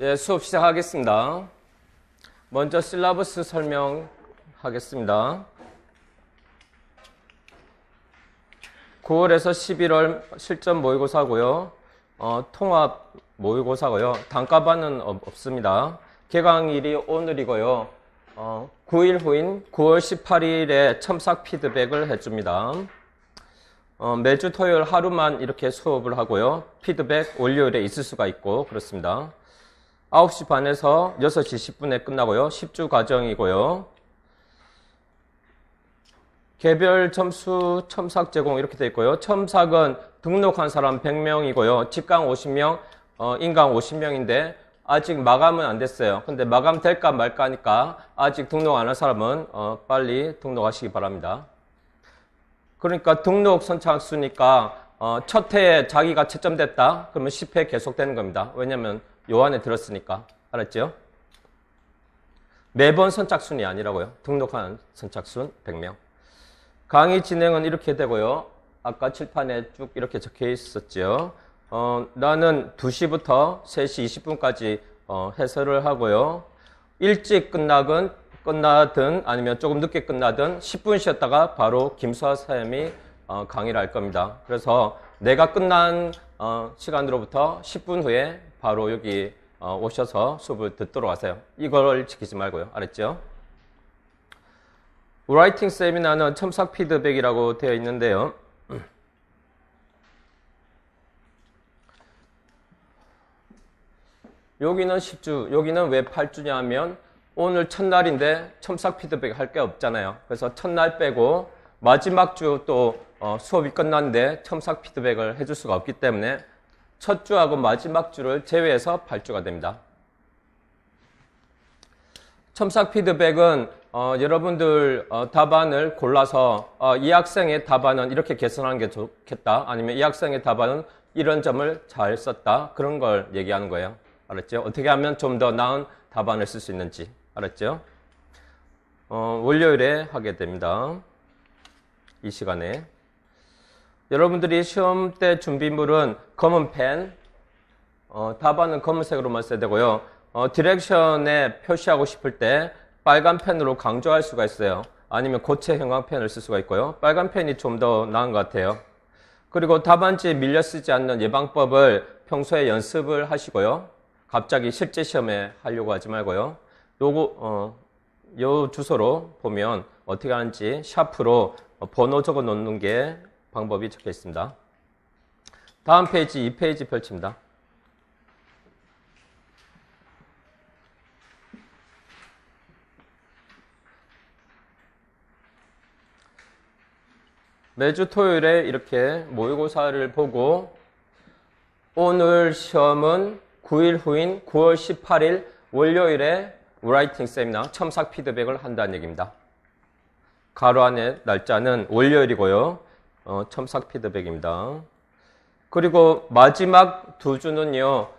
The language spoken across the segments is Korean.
예, 수업 시작하겠습니다. 먼저 실라버스 설명하겠습니다. 9월에서 11월 실전 모의고사고요. 통합 모의고사고요. 단가반은 없습니다. 개강일이 오늘이고요. 9일 후인 9월 18일에 첨삭 피드백을 해줍니다. 매주 토요일 하루만 이렇게 수업을 하고요. 피드백 월요일에 있을 수가 있고 그렇습니다. 9시 반에서 6시 10분에 끝나고요. 10주 과정이고요. 개별 점수 첨삭 제공 이렇게 되어 있고요. 첨삭은 등록한 사람 100명이고요. 직강 50명, 인강 50명인데 아직 마감은 안 됐어요. 근데 마감 될까 말까 하니까 아직 등록 안 한 사람은 빨리 등록하시기 바랍니다. 그러니까 등록 선착순이니까 첫 해에 자기가 채점됐다 그러면 10회 계속되는 겁니다. 왜냐하면 요 안에 들었으니까. 알았죠? 매번 선착순이 아니라고요. 등록한 선착순 100명. 강의 진행은 이렇게 되고요. 아까 칠판에 쭉 이렇게 적혀 있었죠. 나는 2시부터 3시 20분까지 해설을 하고요. 일찍 끝나든 아니면 조금 늦게 끝나든 10분 쉬었다가 바로 김수아 선생님이 강의를 할 겁니다. 그래서 내가 끝난 시간으로부터 10분 후에 바로 여기 오셔서 수업을 듣도록 하세요. 이걸 지키지 말고요. 알았죠? 라이팅 세미나는 첨삭 피드백이라고 되어 있는데요. 여기는 10주, 여기는 왜 8주냐 하면 오늘 첫날인데 첨삭 피드백 할 게 없잖아요. 그래서 첫날 빼고 마지막 주 또 수업이 끝났는데 첨삭 피드백을 해줄 수가 없기 때문에 첫 주하고 마지막 주를 제외해서 8주가 됩니다. 첨삭 피드백은 여러분들 답안을 골라서 이 학생의 답안은 이렇게 개선하는 게 좋겠다. 아니면 이 학생의 답안은 이런 점을 잘 썼다. 그런 걸 얘기하는 거예요. 알았죠? 어떻게 하면 좀 더 나은 답안을 쓸 수 있는지. 알았죠? 월요일에 하게 됩니다. 이 시간에. 여러분들이 시험 때 준비물은 검은 펜, 답안은 검은색으로만 써야 되고요. 디렉션에 표시하고 싶을 때 빨간 펜으로 강조할 수가 있어요. 아니면 고체 형광펜을 쓸 수가 있고요. 빨간 펜이 좀 더 나은 것 같아요. 그리고 답안지에 밀려 쓰지 않는 예방법을 평소에 연습을 하시고요. 갑자기 실제 시험에 하려고 하지 말고요. 요 주소로 보면 어떻게 하는지 샤프로 번호 적어 놓는 게 방법이 적혀 있습니다. 다음 페이지 2페이지 펼칩니다. 매주 토요일에 이렇게 모의고사를 보고 오늘 시험은 9일 후인 9월 18일 월요일에 라이팅 세미나 첨삭 피드백을 한다는 얘기입니다. 가로 안에 날짜는 월요일이고요. 첨삭 피드백입니다. 그리고 마지막 두 주는요.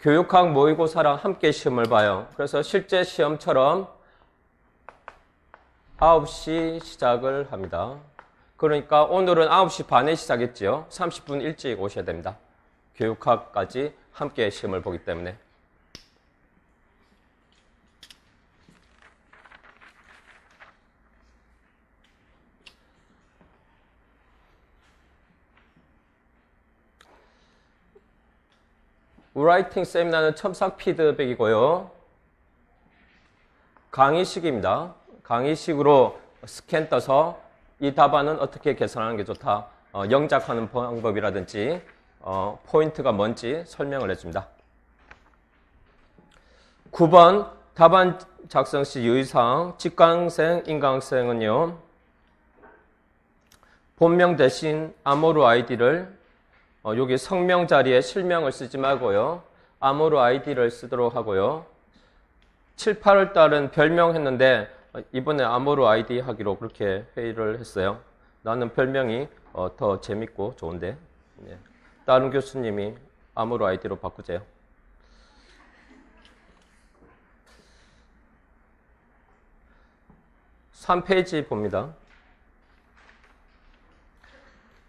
교육학 모의고사랑 함께 시험을 봐요. 그래서 실제 시험처럼 9시 시작을 합니다. 그러니까 오늘은 9시 반에 시작했죠. 30분 일찍 오셔야 됩니다. 교육학까지 함께 시험을 보기 때문에. 라이팅 세미나는 첨삭 피드백이고요. 강의식입니다. 강의식으로 스캔 떠서 이 답안은 어떻게 개선하는 게 좋다. 영작하는 방법이라든지 포인트가 뭔지 설명을 해줍니다. 9번 답안 작성 시 유의사항 직강생, 인강생은요. 본명 대신 아모르 아이디를 여기 성명 자리에 실명을 쓰지 말고요. 아모르 아이디를 쓰도록 하고요. 7, 8월 달은 별명 했는데 이번에 아모르 아이디 하기로 그렇게 회의를 했어요. 나는 별명이 더 재밌고 좋은데 네. 다른 교수님이 아모르 아이디로 바꾸세요. 3페이지 봅니다.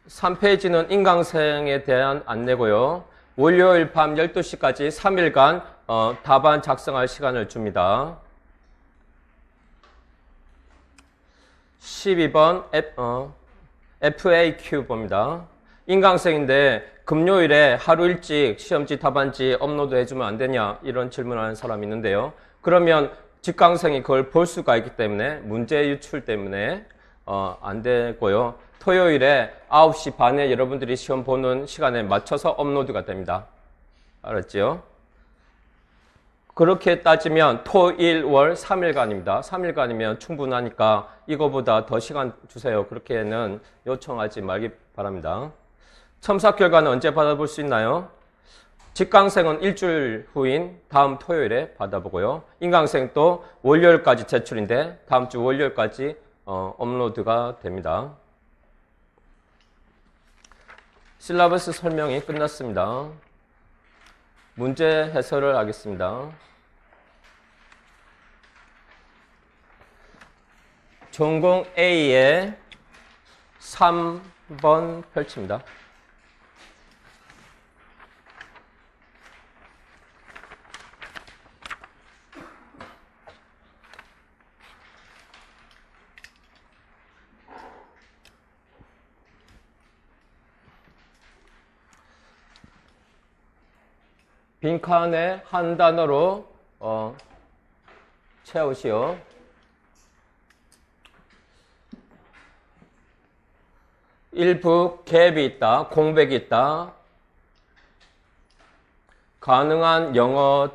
3페이지는 인강생에 대한 안내고요. 월요일 밤 12시까지 3일간 답안 작성할 시간을 줍니다. 12번 FAQ 봅니다. 인강생인데 금요일에 하루 일찍 시험지 답안지 업로드 해주면 안 되냐 이런 질문하는 사람이 있는데요. 그러면 직강생이 그걸 볼 수가 있기 때문에 문제 유출 때문에 안 되고요. 토요일에 9시 반에 여러분들이 시험 보는 시간에 맞춰서 업로드가 됩니다. 알았죠? 그렇게 따지면 토, 일, 월 3일간입니다. 3일간이면 충분하니까 이거보다 더 시간 주세요. 그렇게는 요청하지 말기 바랍니다. 첨삭 결과는 언제 받아볼 수 있나요? 직강생은 일주일 후인 다음 토요일에 받아보고요. 인강생 또 월요일까지 제출인데 다음 주 월요일까지 업로드가 됩니다. 실라버스 설명이 끝났습니다. 문제 해설을 하겠습니다. 전공 A의 3번 펼칩니다. 빈칸에 한 단어로 채우시오. 일부 갭이 있다, 공백이 있다. 가능한 영어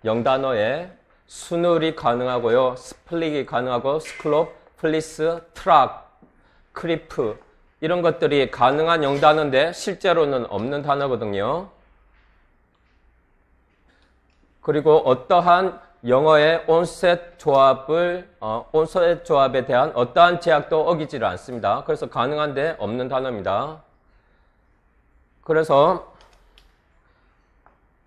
영단어에 순을이 가능하고요. 스플릭이 가능하고 스클롭, 플리스, 트락, 크리프 이런 것들이 가능한 영단어인데 실제로는 없는 단어거든요. 그리고 어떠한 영어의 온셋 조합에 대한 어떠한 제약도 어기지를 않습니다. 그래서 가능한데 없는 단어입니다. 그래서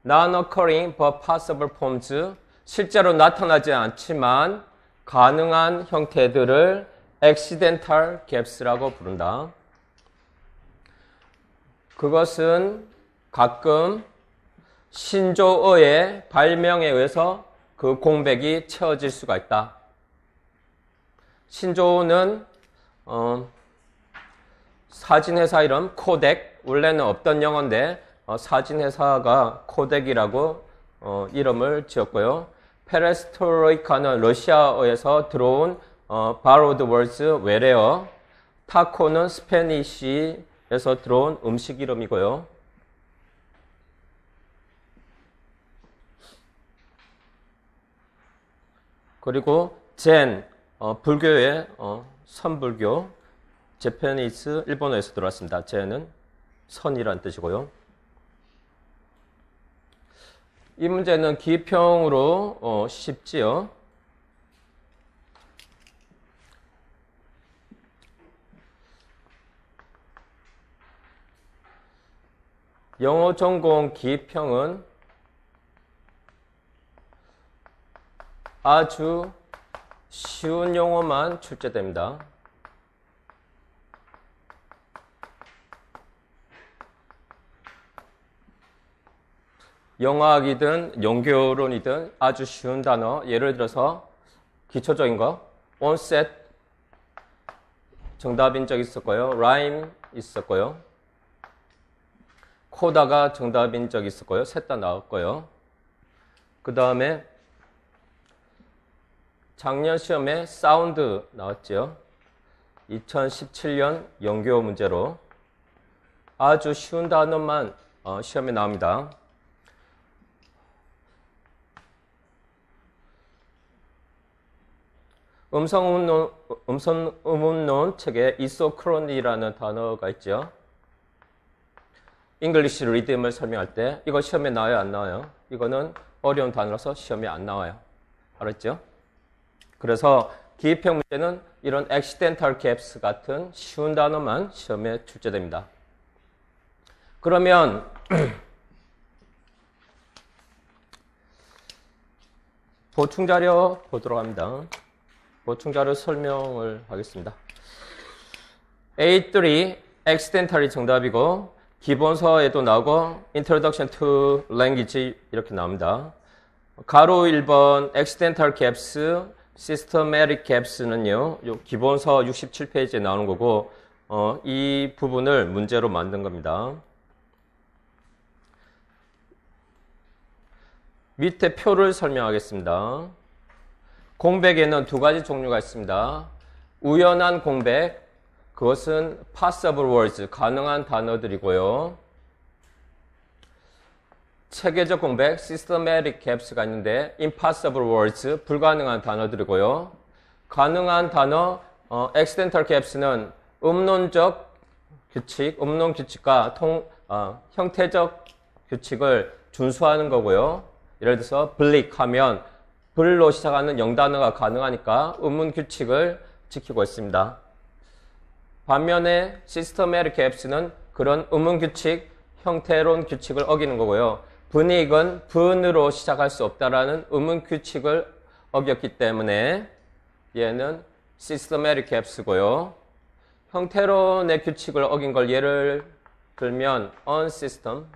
non-occurring but possible forms, 실제로 나타나지 않지만 가능한 형태들을 accidental gaps라고 부른다. 그것은 가끔 신조어의 발명에 의해서 그 공백이 채워질 수가 있다. 신조어는 사진회사 이름 코덱, 원래는 없던 영어인데 사진회사가 코덱이라고 이름을 지었고요. 페레스트로이카는 러시아어에서 들어온 borrowed words 외래어, 타코는 스페니쉬에서 들어온 음식 이름이고요. 그리고 젠, 불교의 선불교, 제페니스, 일본어에서 들어왔습니다. 젠은 선이라는 뜻이고요. 이 문제는 기평으로 쉽지요. 영어 전공 기평은 아주 쉬운 용어만 출제됩니다. 영어학이든 연교론이든 아주 쉬운 단어, 예를 들어서 기초적인 거, onset 정답인 적 있었고요. rhyme 있었고요. 코다가 정답인 적 있었고요. 셋 다 나왔고요. 그 다음에 작년 시험에 사운드 나왔죠. 2017년 연교 문제로 아주 쉬운 단어만 시험에 나옵니다. 음성음운론 책에 이소크로니라는 단어가 있죠. 잉글리시 리듬을 설명할 때 이거 시험에 나와요, 안 나와요? 이거는 어려운 단어라서 시험에 안 나와요. 알았죠? 그래서 기입형 문제는 이런 accidental gaps 같은 쉬운 단어만 시험에 출제됩니다. 그러면 보충자료 보도록 합니다. 보충자료 설명을 하겠습니다. A3 accidental이 정답이고 기본서에도 나오고 Introduction to Language 이렇게 나옵니다. 가로 1번 accidental gaps, systematic gaps는요. 요 기본서 67페이지에 나오는 거고 이 부분을 문제로 만든 겁니다. 밑에 표를 설명하겠습니다. 공백에는 두 가지 종류가 있습니다. 우연한 공백, 그것은 possible words, 가능한 단어들이고요. 체계적 공백, systematic gaps가 있는데 impossible words, 불가능한 단어들이고요. 가능한 단어, accidental gaps는 음론적 규칙, 음론 규칙과 형태적 규칙을 준수하는 거고요. 예를 들어서 bleak 하면 불로 시작하는 영단어가 가능하니까 음문 규칙을 지키고 있습니다. 반면에 systematic gaps는 그런 음문 규칙, 형태론 규칙을 어기는 거고요. 분익은 분으로 시작할 수 없다라는 음문 규칙을 어겼기 때문에 얘는 systematic gaps고요. 형태론의 규칙을 어긴 걸 예를 들면 unsystem,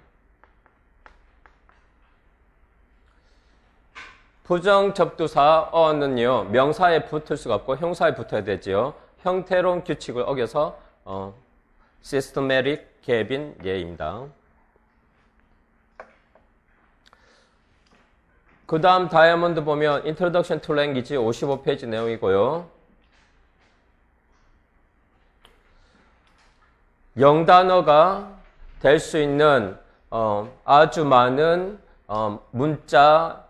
부정 접두사 on은요 명사에 붙을 수가 없고 형사에 붙어야 되지요. 형태론 규칙을 어겨서 systematic gap인 예입니다. 그 다음 다이아몬드 보면 Introduction to Language 55페이지 내용이고요. 영단어가 될 수 있는 아주 많은 문자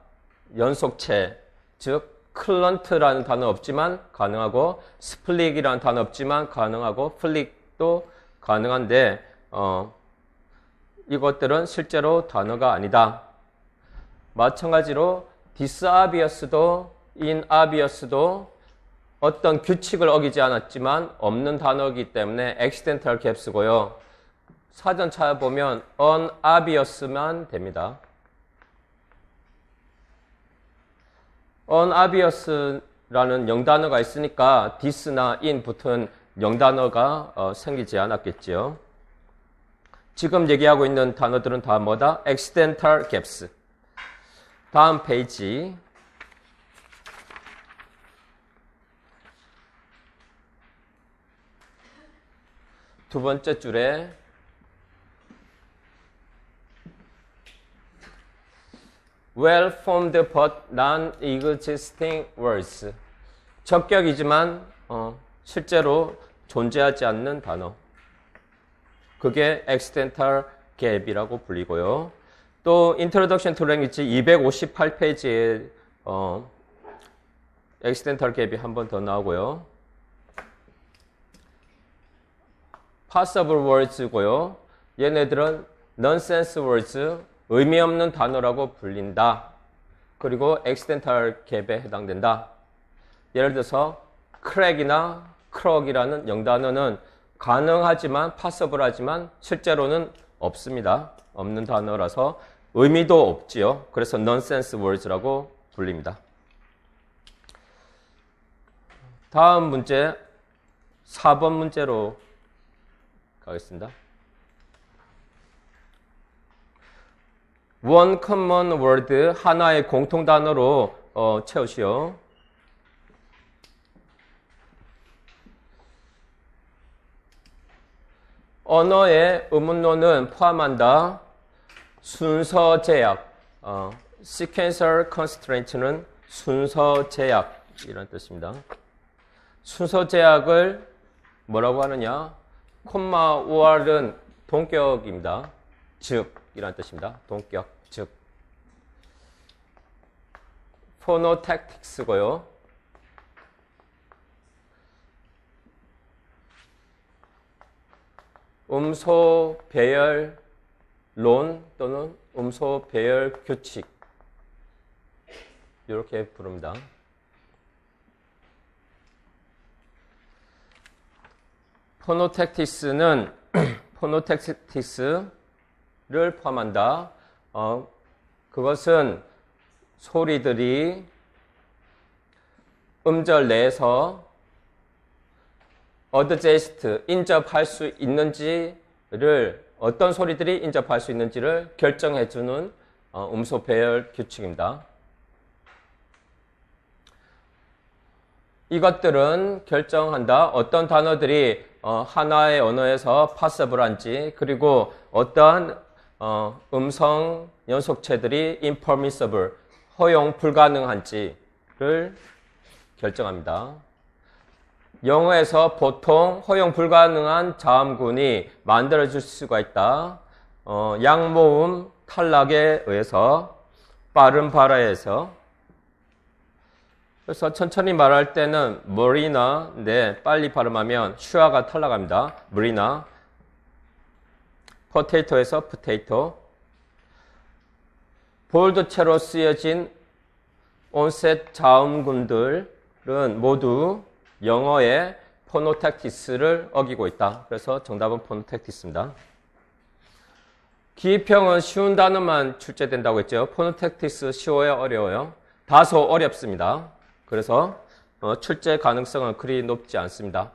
연속체, 즉 클런트라는 단어 없지만 가능하고 스플릭이라는 단어 없지만 가능하고 플릭도 가능한데 이것들은 실제로 단어가 아니다. 마찬가지로 disobvious도 inobvious도 어떤 규칙을 어기지 않았지만 없는 단어이기 때문에 accidental gaps고요. 사전 찾아보면 unobvious만 됩니다. unobvious라는 영단어가 있으니까 this나 in 붙은 영단어가 생기지 않았겠지요. 지금 얘기하고 있는 단어들은 다 뭐다? accidental gaps. 다음 페이지. 두 번째 줄에 well-formed but non-existing words. 적격이지만 실제로 존재하지 않는 단어. 그게 accidental gap이라고 불리고요. 또 Introduction to Language 258페이지에 accidental gap이 한 번 더 나오고요. possible words고요. 얘네들은 nonsense words, 의미 없는 단어라고 불린다. 그리고 accidental gap에 해당된다. 예를 들어서 crack이나 croc이라는 영단어는 가능하지만 possible하지만 실제로는 없습니다. 없는 단어라서 의미도 없지요. 그래서 nonsense words라고 불립니다. 다음 문제 4번 문제로 가겠습니다. one common word, 하나의 공통 단어로 채우시오. 언어의 의문론은 포함한다. 순서 제약, sequential constraint는 순서 제약이라는 뜻입니다. 순서 제약을 뭐라고 하느냐? 콤마 OR은 동격입니다. 즉 이란 뜻입니다. 동격, 즉. phonotactics고요. 음소 배열론 또는 음소 배열 규칙 이렇게 부릅니다. phonotactics는 phonotactics를 포함한다. 그것은 소리들이 음절 내에서 adjust, 인접할 수 있는지를 어떤 소리들이 인접할 수 있는지를 결정해주는 음소 배열 규칙입니다. 이것들은 결정한다. 어떤 단어들이 하나의 언어에서 passable한지, 그리고 어떠한 음성 연속체들이 impermissible, 허용 불가능한지를 결정합니다. 영어에서 보통 허용 불가능한 자음군이 만들어질 수가 있다. 양모음 탈락에 의해서, 빠른 발화에서. 그래서 천천히 말할 때는 머리나, 네, 빨리 발음하면 슈아가 탈락합니다. 머리나. 포테이토에서 포테이토. 볼드체로 쓰여진 온셋 자음군들은 모두 영어의 포노택티스를 어기고 있다. 그래서 정답은 포노택티스입니다. 기입형은 쉬운 단어만 출제된다고 했죠. 포노택티스 쉬워요, 어려워요? 다소 어렵습니다. 그래서 출제 가능성은 그리 높지 않습니다.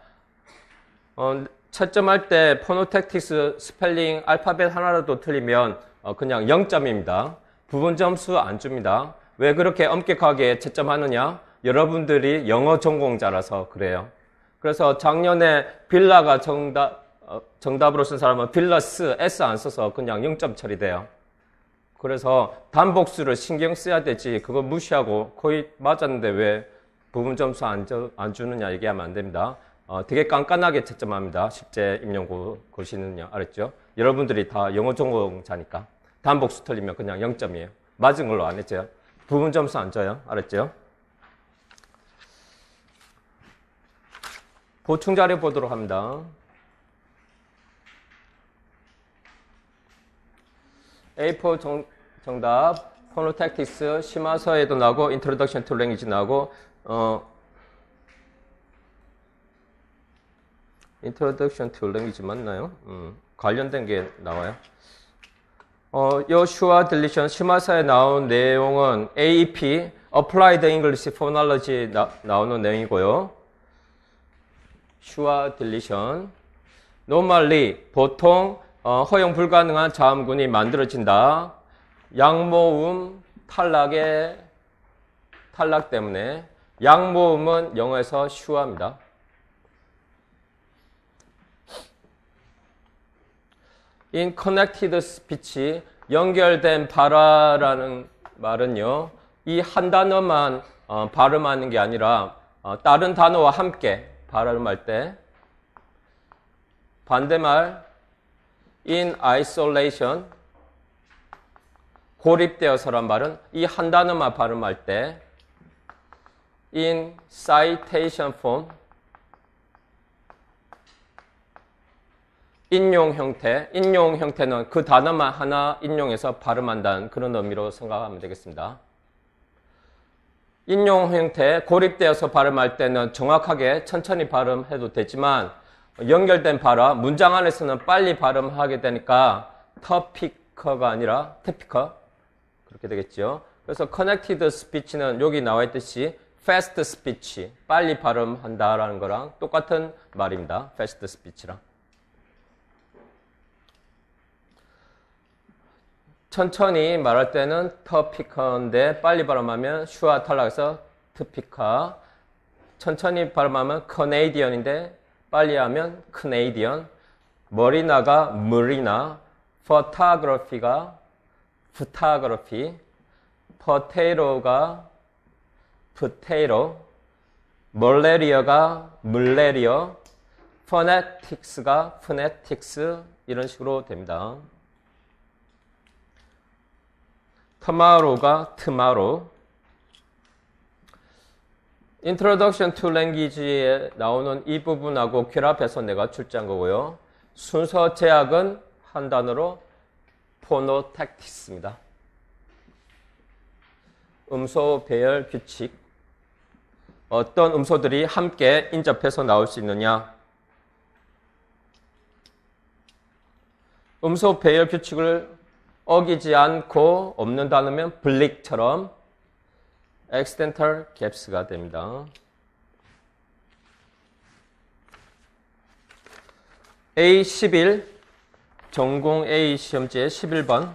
채점할 때 포노택티스 스펠링 알파벳 하나라도 틀리면 그냥 0점입니다. 부분 점수 안 줍니다. 왜 그렇게 엄격하게 채점하느냐? 여러분들이 영어 전공자라서 그래요. 그래서 작년에 빌라가 정답으로 쓴 사람은 빌러스 S 안 써서 그냥 0점 처리돼요. 그래서 단복수를 신경 써야 되지 그거 무시하고 거의 맞았는데 왜 부분 점수 안 주느냐 얘기하면 안 됩니다. 되게 깐깐하게 채점합니다. 실제 임용고시는요. 알았죠? 여러분들이 다 영어 전공자니까 단복수 틀리면 그냥 0점이에요. 맞은 걸로 안 했죠? 부분 점수 안 줘요. 알았죠? 보충 자료 보도록 합니다. A4 정답, 포노택티스, 심화서에도 나오고, Introduction to Language 나오고, Introduction to Language 맞나요? 관련된 게 나와요. 요 슈아 딜리션, 심화서에 나온 내용은 AEP, Applied English for Knowledge 나오는 내용이고요. 슈아 딜리션, Normally, 보통 허용 불가능한 자음군이 만들어진다. 양모음 탈락 때문에 양모음은 영어에서 슈아입니다. In connected speech, 연결된 발화라는 말은요, 이 한 단어만 발음하는 게 아니라 다른 단어와 함께 발음할 때, 반대말 in isolation, 고립되어서란 말은 이 한 단어만 발음할 때, in citation form, 인용 형태는 그 단어만 하나 인용해서 발음한다는 그런 의미로 생각하면 되겠습니다. 인용 형태, 고립되어서 발음할 때는 정확하게 천천히 발음해도 되지만 연결된 발화, 문장 안에서는 빨리 발음하게 되니까 터피커가 아니라 테피커 그렇게 되겠죠. 그래서 connected speech는 여기 나와 있듯이 fast speech, 빨리 발음한다라는 거랑 똑같은 말입니다. fast speech랑. 천천히 말할 때는 터피커인데 빨리 발음하면 슈아 탈락해서 트피카. 천천히 발음하면 커네이디언인데 빨리 하면 크네이디언. 머리나가 머리나. 포토그래피가 포토그래피. 포테이로가 포테이로. 멀레리어가 물레리어. 포네틱스가 포네틱스. 이런 식으로 됩니다. tomorrow가 tomorrow. Introduction to Language에 나오는 이 부분하고 결합해서 내가 출제한 거고요. 순서 제약은 한 단어로 포노택티스입니다. 음소 배열 규칙. 어떤 음소들이 함께 인접해서 나올 수 있느냐. 음소 배열 규칙을 어기지 않고 없는 단어면 블릭처럼 accidental gaps가 됩니다. A11 전공 A 시험지에 11번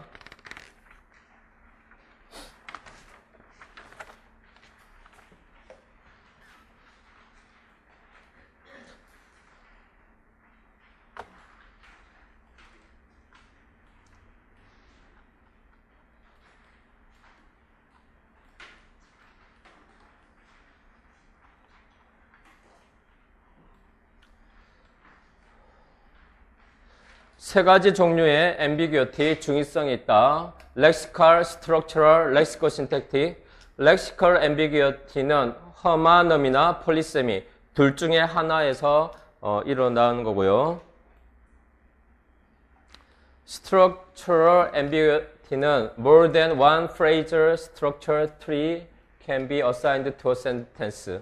세 가지 종류의 ambiguity, 중의성이 있다. lexical, structural, lexicosyntactic. lexical ambiguity는 허마넘이나 폴리세미 둘 중에 하나에서 일어나는 거고요. structural ambiguity는 more than one phrasal structure tree can be assigned to a sentence.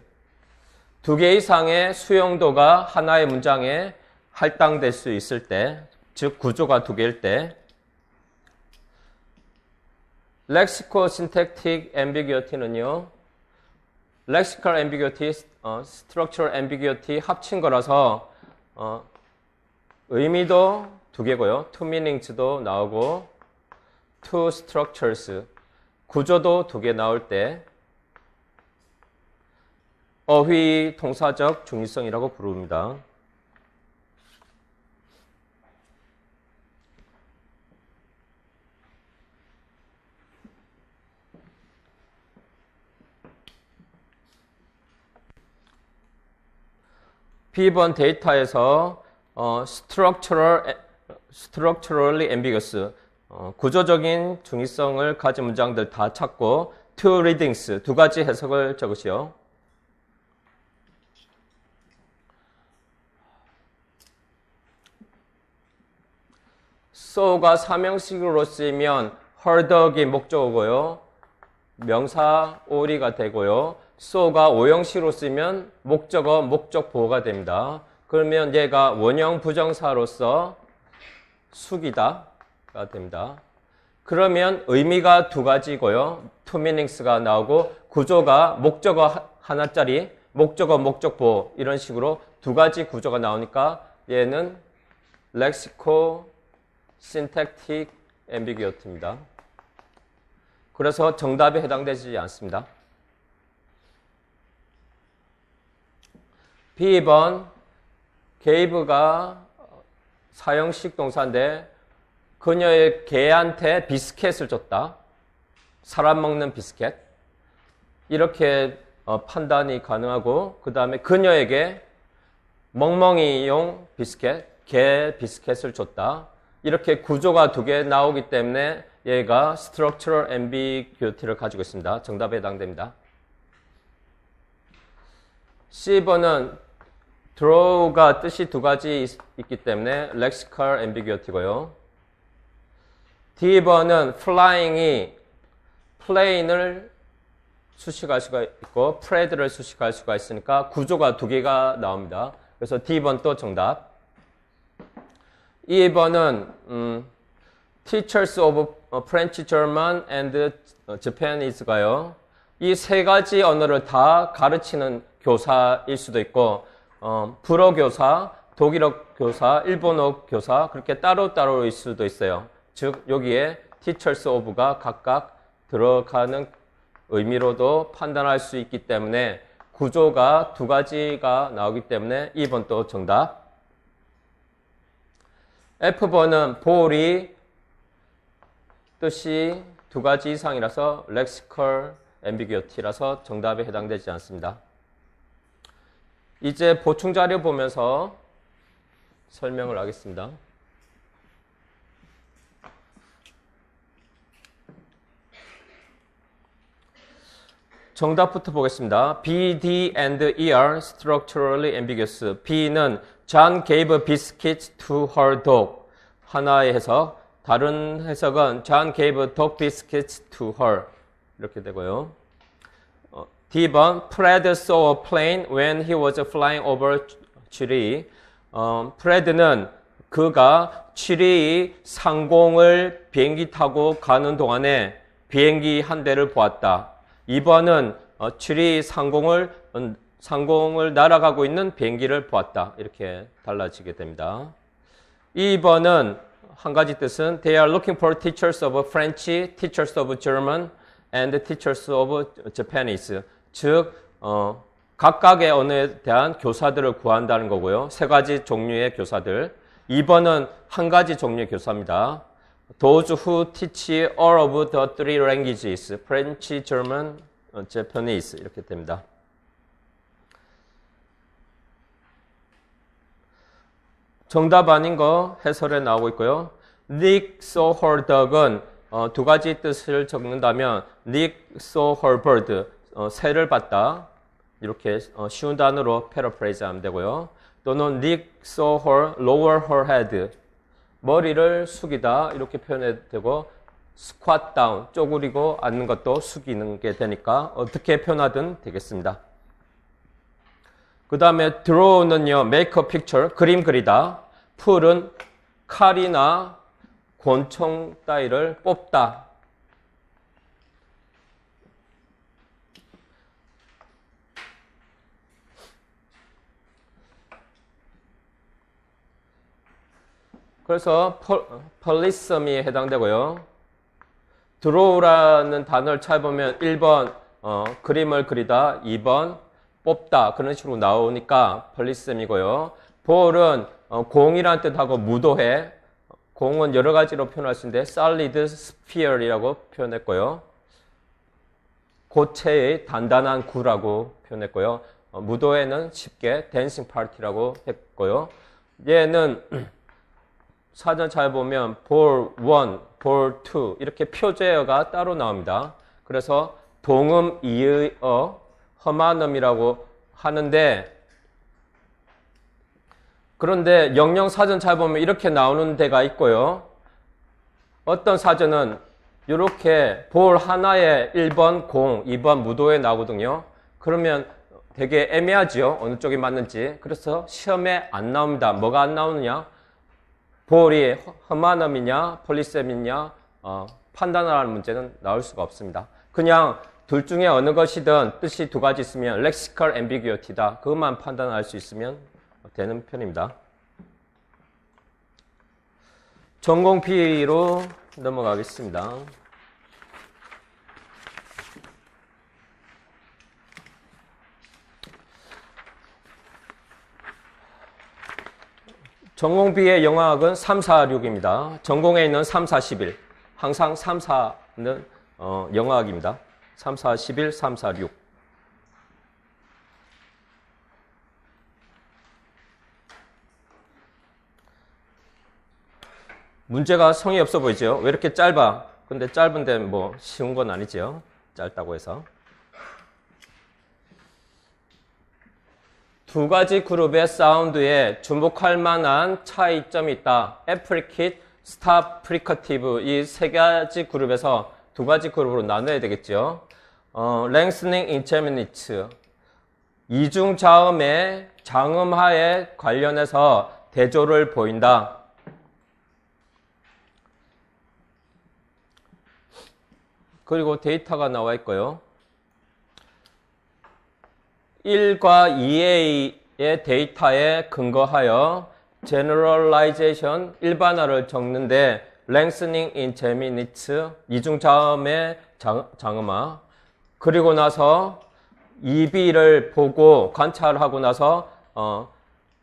두 개 이상의 수용도가 하나의 문장에 할당될 수 있을 때, 즉 구조가 두 개일 때, lexicosyntactic ambiguity는요, lexical ambiguity, structural ambiguity 합친 거라서 의미도 두 개고요. two meanings도 나오고 two structures, 구조도 두 개 나올 때 어휘 동사적 중의성이라고 부릅니다. B번 데이터에서 structurally ambiguous, 구조적인 중의성을 가진 문장들 다 찾고 two readings, 두 가지 해석을 적으시오. so가 사명식으로 쓰이면 heard이 목적어고요. 명사 오리가 되고요. so가 오형식으로 쓰이면 목적어, 목적 보호가 됩니다. 그러면 얘가 원형 부정사로서 숙이다가 됩니다. 그러면 의미가 두 가지고요. two meanings가 나오고 구조가 목적어 하나짜리, 목적어, 목적 보호 이런 식으로 두 가지 구조가 나오니까 얘는 lexicosyntactic ambiguity입니다. 그래서 정답에 해당되지 않습니다. B번 gave가 사형식 동사인데 그녀의 개한테 비스켓을 줬다. 사람 먹는 비스켓. 이렇게 판단이 가능하고 그 다음에 그녀에게 멍멍이용 비스켓, 개 비스켓을 줬다. 이렇게 구조가 두 개 나오기 때문에 얘가 structural ambiguity를 가지고 있습니다. 정답에 해당됩니다. C번은 draw가 뜻이 두 가지 있기 때문에 lexical ambiguity고요. D번은 flying이 plane을 수식할 수가 있고 spread를 수식할 수가 있으니까 구조가 두 개가 나옵니다. 그래서 D번 또 정답. 2번은 teachers of French, German and Japanese가요. 이 세 가지 언어를 다 가르치는 교사일 수도 있고 불어 교사, 독일어 교사, 일본어 교사 그렇게 따로따로일 수도 있어요. 즉 여기에 teachers of가 각각 들어가는 의미로도 판단할 수 있기 때문에 구조가 두 가지가 나오기 때문에 2번 또 정답. F번은 볼이 뜻이 두 가지 이상이라서 lexical ambiguity라서 정답에 해당되지 않습니다. 이제 보충 자료 보면서 설명을 하겠습니다. 정답부터 보겠습니다. B, D, and E are structurally ambiguous. B는 John gave biscuits to her dog. 하나의 해석. 다른 해석은 John gave dog biscuits to her. 이렇게 되고요. D번 Fred saw a plane when he was flying over Chile. Fred는 그가 칠리 상공을 비행기 타고 가는 동안에 비행기 한 대를 보았다. 2번은 칠리 상공을 날아가고 있는 비행기를 보았다. 이렇게 달라지게 됩니다. 2번은 한 가지 뜻은 They are looking for teachers of French, teachers of German, and teachers of Japanese. 즉 각각의 언어에 대한 교사들을 구한다는 거고요. 세 가지 종류의 교사들. 2번은 한 가지 종류의 교사입니다. Those who teach all of the three languages, French, German, Japanese 이렇게 됩니다. 정답 아닌 거 해설에 나오고 있고요. Nick saw her dog은 두 가지 뜻을 적는다면 Nick saw her bird, 새를 봤다. 이렇게 쉬운 단어로 패러프레이즈 하면 되고요. 또는 Nick saw her lower her head, 머리를 숙이다 이렇게 표현해도 되고 squat down, 쪼그리고 앉는 것도 숙이는 게 되니까 어떻게 표현하든 되겠습니다. 그 다음에 draw는요, make a picture, 그림 그리다. pull은 칼이나 권총 따위를 뽑다. 그래서 폴리썸이 해당되고요. draw라는 단어를 찾아보면 1번 그림을 그리다, 2번 뽑다 그런 식으로 나오니까 폴리썸이고요. ball은 공이라는 뜻하고 무도해. 공은 여러 가지로 표현할 수 있는데 solid sphere이라고 표현했고요. 고체의 단단한 구라고 표현했고요. 무도해는 쉽게 dancing party라고 했고요. 얘는 사전 잘 보면 ball 1, ball 2 이렇게 표제어가 따로 나옵니다. 그래서 동음, 이의어, 험한음이라고 하는데 그런데 영영 사전 잘 보면 이렇게 나오는 데가 있고요. 어떤 사전은 이렇게 볼 하나에 1번 공, 2번 무도에 나오거든요. 그러면 되게 애매하죠. 어느 쪽이 맞는지. 그래서 시험에 안 나옵니다. 뭐가 안 나오느냐? 볼이 험한음이냐, 폴리셈이냐 판단하는 문제는 나올 수가 없습니다. 그냥 둘 중에 어느 것이든 뜻이 두 가지 있으면 lexical ambiguity다. 그것만 판단할 수 있으면 되는 편입니다. 전공 B로 넘어가겠습니다. 전공 B의 영어학은 3, 4, 6입니다. 전공에 있는 3, 4, 11. 항상 3, 4는 영어학입니다. 3, 4, 11, 3, 4, 6. 문제가 성의 없어 보이죠? 왜 이렇게 짧아? 근데 짧은데 뭐 쉬운 건 아니죠? 짧다고 해서. 두 가지 그룹의 사운드에 주목할 만한 차이점이 있다. 애프리킷, 스탑, 프리커티브 이 세 가지 그룹에서 두 가지 그룹으로 나눠야 되겠죠. lengthening interminutes 이중자음의 장음하에 관련해서 대조를 보인다. 그리고 데이터가 나와 있고요. 1과 2A의 데이터에 근거하여 generalization, 일반화를 적는데 lengthening interminutes, 이중자음의 장음화. 그리고 나서 2B를 보고 관찰하고 나서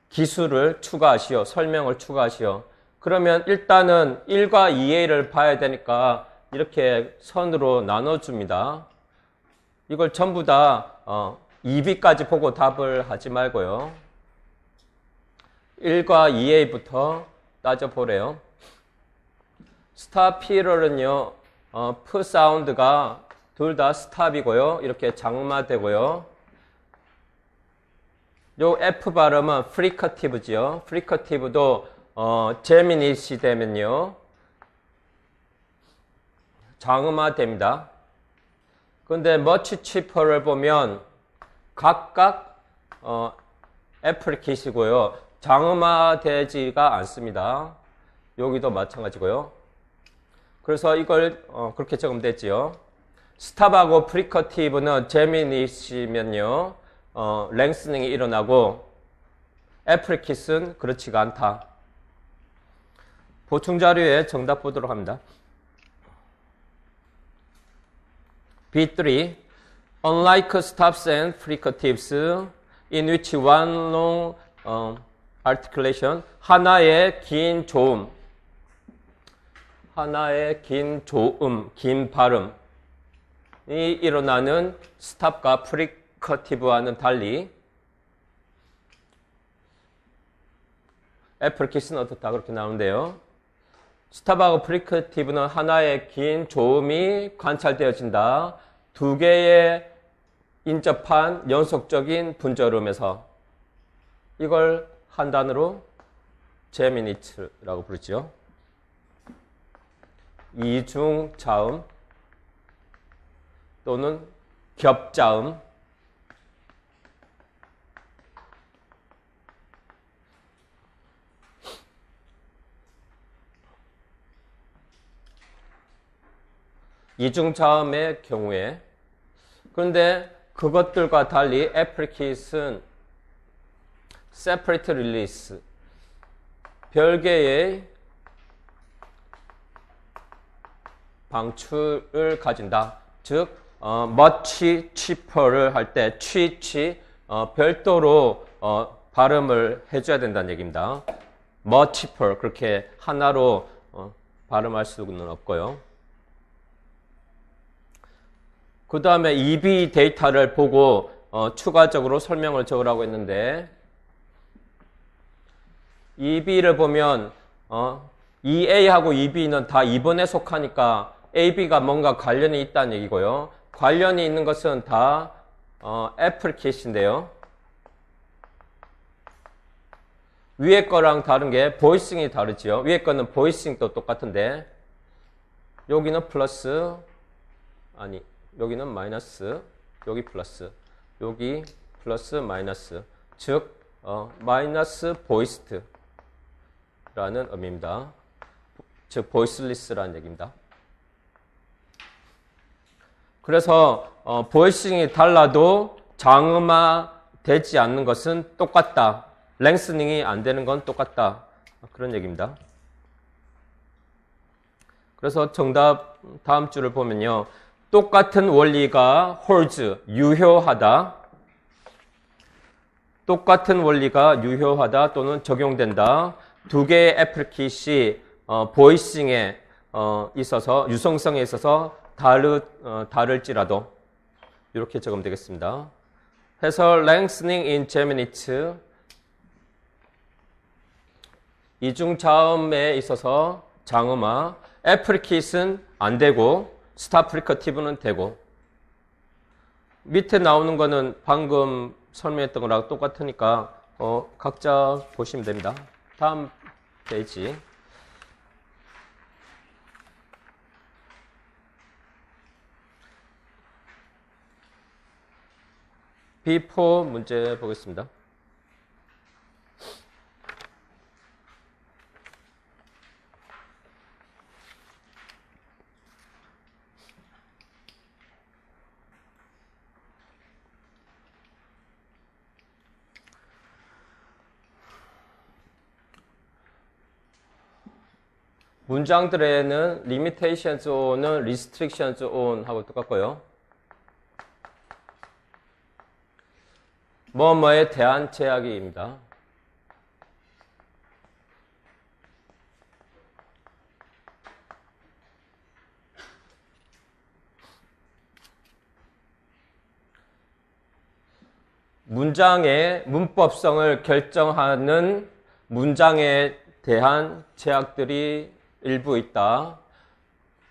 기술을 추가하시오, 설명을 추가하시오. 그러면 일단은 1과 2A를 봐야 되니까 이렇게 선으로 나눠줍니다. 이걸 전부 다 2B까지 보고 답을 하지 말고요. 1과 2A부터 따져보래요. 스탑 피러는요, P 사운드가 둘 다 스탑이고요. 이렇게 장음화되고요. 요 F 발음은 프리커티브지요. 프리커티브도 제미닛이 되면요, 장음화됩니다. 근데 much cheaper를 보면 각각 애프리킷이고요. 장음화되지가 않습니다. 여기도 마찬가지고요. 그래서 이걸 그렇게 적으면 되지요. 스탑하고 프리커티브는 제미닛이면요, 랭스닝이 일어나고 애프리킷은 그렇지가 않다. 보충 자료에 정답 보도록 합니다. B3. Unlike stops and fricatives, in which one long articulation, 하나의 긴 조음, 긴 발음이 일어나는 스탑과 프리커티브와는 달리 애플키스는 어떻다 그렇게 나오는데요. 스탑하고 프리케티브는 하나의 긴 조음이 관찰되어진다. 두 개의 인접한 연속적인 분절음에서 이걸 한 단어로 제미니트라고 부르죠. 이중자음 또는 겹자음, 이중자음의 경우에, 그런데 그것들과 달리 애플킷은 separate release, 별개의 방출을 가진다. 즉, much cheaper를 할 때 취, 별도로 발음을 해줘야 된다는 얘기입니다. much cheaper, 그렇게 하나로 발음할 수는 없고요. 그 다음에 EB 데이터를 보고 추가적으로 설명을 적으라고 했는데, EB를 보면 EA하고 EB는 다 2번에 속하니까 AB가 뭔가 관련이 있다는 얘기고요. 관련이 있는 것은 다 애플킷인데요. 위에 거랑 다른 게 보이싱이 다르지요. 위에 거는 보이싱도 똑같은데 여기는 플러스, 아니 여기는 마이너스, 여기 플러스, 여기 플러스 마이너스, 즉 마이너스 보이스트 라는 의미입니다. 즉 보이스리스라는 얘기입니다. 그래서 보이싱이 달라도 장음화 되지 않는 것은 똑같다. 랭스닝이 안 되는 건 똑같다. 그런 얘기입니다. 그래서 정답 다음 줄을 보면요. 똑같은 원리가 holds, 유효하다. 똑같은 원리가 유효하다 또는 적용된다. 두 개의 애플킷이 보이싱에 있어서, 유성성에 있어서 다를지라도 이렇게 적으면 되겠습니다. 해서 lengthening in Gemini 이중자음에 있어서 장음화, 애플킷은 안 되고 스탑 프리커티브는 되고, 밑에 나오는 거는 방금 설명했던 거랑 똑같으니까 각자 보시면 됩니다. 다음 페이지. B4 문제 보겠습니다. 문장들에는 limitations on은 restrictions on 하고 똑같고요. 뭐뭐에 대한 제약이입니다. 문장의 문법성을 결정하는 문장에 대한 제약들이 일부 있다.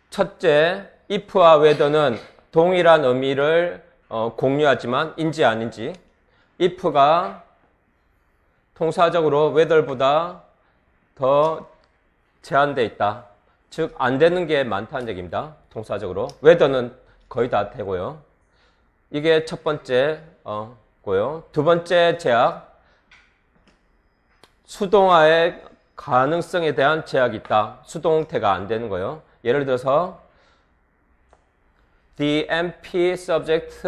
첫째, if와 whether는 동일한 의미를 공유하지만 인지 아닌지. if가 통사적으로 whether보다 더 제한되어 있다. 즉, 안 되는 게 많다는 얘기입니다. 통사적으로. whether는 거의 다 되고요. 이게 첫 번째 고요. 두 번째 제약, 수동화의 가능성에 대한 제약이 있다. 수동태가 안 되는 거예요. 예를 들어서 the MP subject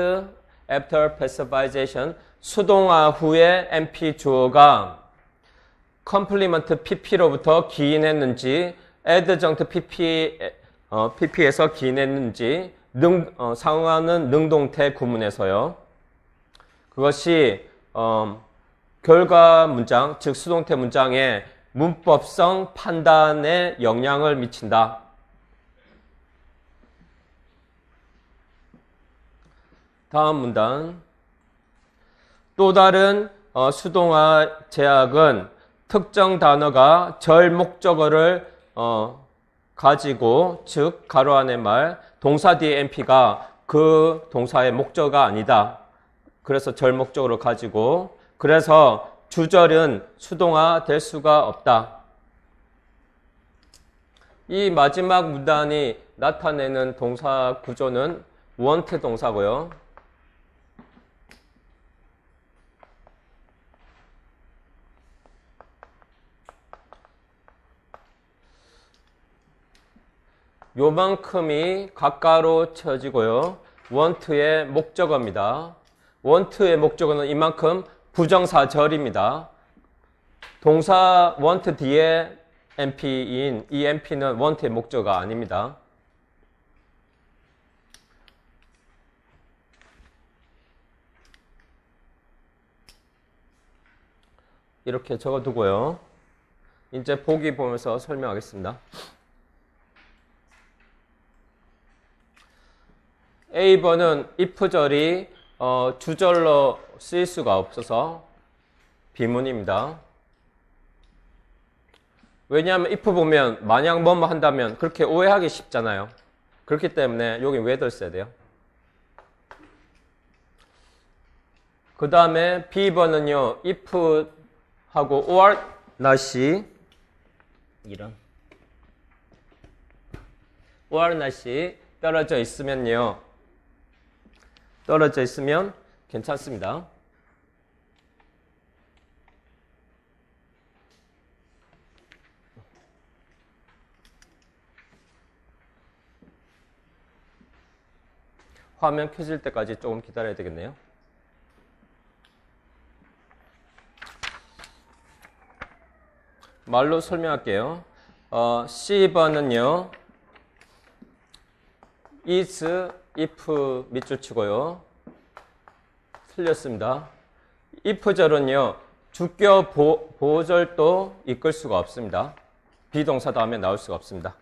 after passivization, 수동화 후에 MP 주어가 complement PP로부터 기인했는지 adjunct PP에서 기인했는지 상응하는 능동태 구문에서요. 그것이 결과 문장, 즉 수동태 문장에 문법성 판단에 영향을 미친다. 다음 문단. 또 다른 수동화 제약은 특정 단어가 절 목적어를 가지고, 즉 가로 안의 말, 동사 뒤에 NP가 그 동사의 목적어가 아니다. 그래서 절 목적어를 가지고, 그래서 주절은 수동화 될 수가 없다. 이 마지막 문단이 나타내는 동사 구조는 want 동사고요. 요만큼이 가까로 쳐지고요. want의 목적어입니다. want의 목적어는 이만큼 부정사절입니다. 동사 want 뒤에 NP인 이 NP는 want의 목적어가 아닙니다. 이렇게 적어두고요. 이제 보기 보면서 설명하겠습니다. A번은 if절이 주절로 쓰일 수가 없어서 비문입니다. 왜냐하면 if 보면 만약 뭐뭐 한다면 그렇게 오해하기 쉽잖아요. 그렇기 때문에 여기 whether 써야 돼요. 그 다음에 B번은요, if 하고 or not이 이런 or not이 떨어져 있으면요. 떨어져 있으면 괜찮습니다. 화면 켜질 때까지 조금 기다려야 되겠네요. 말로 설명할게요. C번은요. is, if 밑줄 치고요. 틀렸습니다. if절은요. 주격 보절도 이끌 수가 없습니다. 비동사 다음에 나올 수가 없습니다.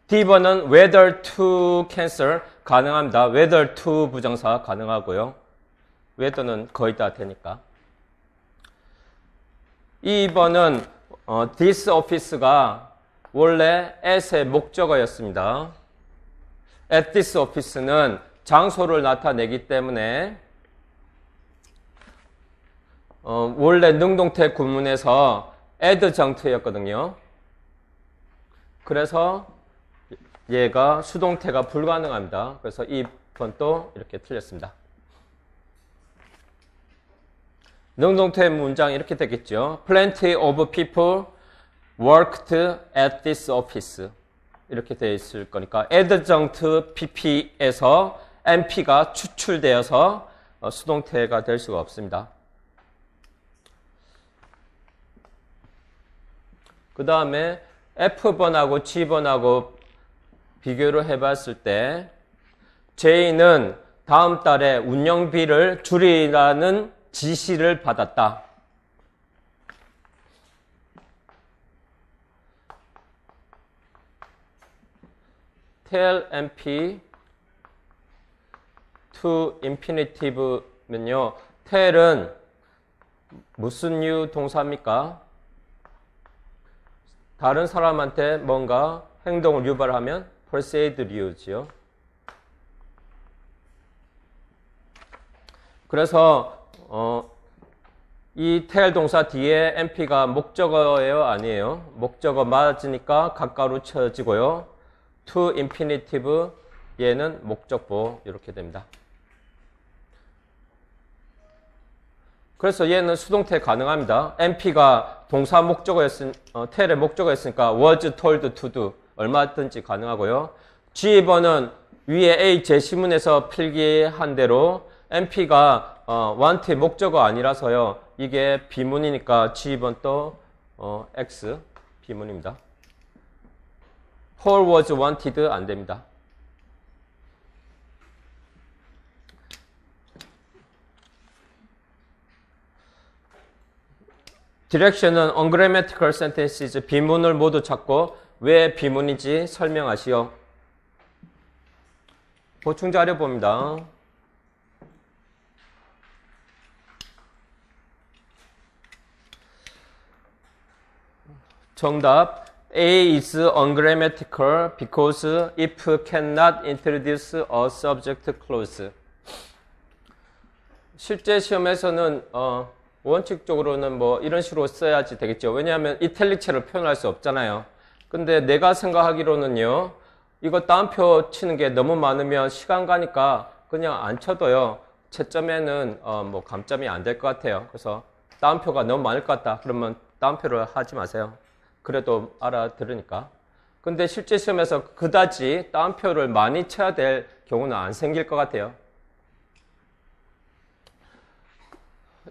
D번은 whether to cancel 가능합니다. whether to 부정사 가능하고요. whether는 거의 다 되니까. 2번은 this office가 원래 at의 목적어였습니다. at this office는 장소를 나타내기 때문에 원래 능동태 구문에서 add 정태였거든요. 그래서 얘가 수동태가 불가능합니다. 그래서 2번도 이렇게 틀렸습니다. 능동태 문장 이렇게 되겠죠. Plenty of people worked at this office. 이렇게 되어 있을 거니까 adjunct pp에서 NP가 추출되어서 수동태가 될 수가 없습니다. 그 다음에 F번하고 G번하고 비교를 해봤을 때 J는 다음 달에 운영비를 줄이라는 지시를 받았다. tell NP to infinitive면요. tell은 무슨 유 동사입니까? 다른 사람한테 뭔가 행동을 유발하면 persuade 유지요. 그래서 이 tell 동사 뒤에 NP가 목적어예요? 아니에요? 목적어 맞으니까 가까로 쳐지고요. to infinitive 얘는 목적보 이렇게 됩니다. 그래서 얘는 수동태 가능합니다. NP가 동사 tell의 목적어였으니까 was told to do 얼마든지 가능하고요. G번은 위에 A 제시문에서 필기한 대로 NP가 want의 목적어 아니라서요. 이게 비문이니까 G번 또 X 비문입니다. Paul was wanted 안 됩니다. 디렉션은 ungrammatical sentences 비문을 모두 찾고 왜 비문인지 설명하시오. 보충 자료 봅니다. 정답 A is ungrammatical because if cannot introduce a subject clause. 실제 시험에서는 원칙적으로는 뭐 이런 식으로 써야지 되겠죠. 왜냐하면 이탈릭체를 표현할 수 없잖아요. 근데 내가 생각하기로는요, 이거 따옴표 치는 게 너무 많으면 시간 가니까 그냥 안 쳐도요, 채점에는 뭐 감점이 안 될 것 같아요. 그래서 따옴표가 너무 많을 것 같다. 그러면 따옴표를 하지 마세요. 그래도 알아들으니까. 근데 실제 시험에서 그다지 따옴표를 많이 쳐야 될 경우는 안 생길 것 같아요.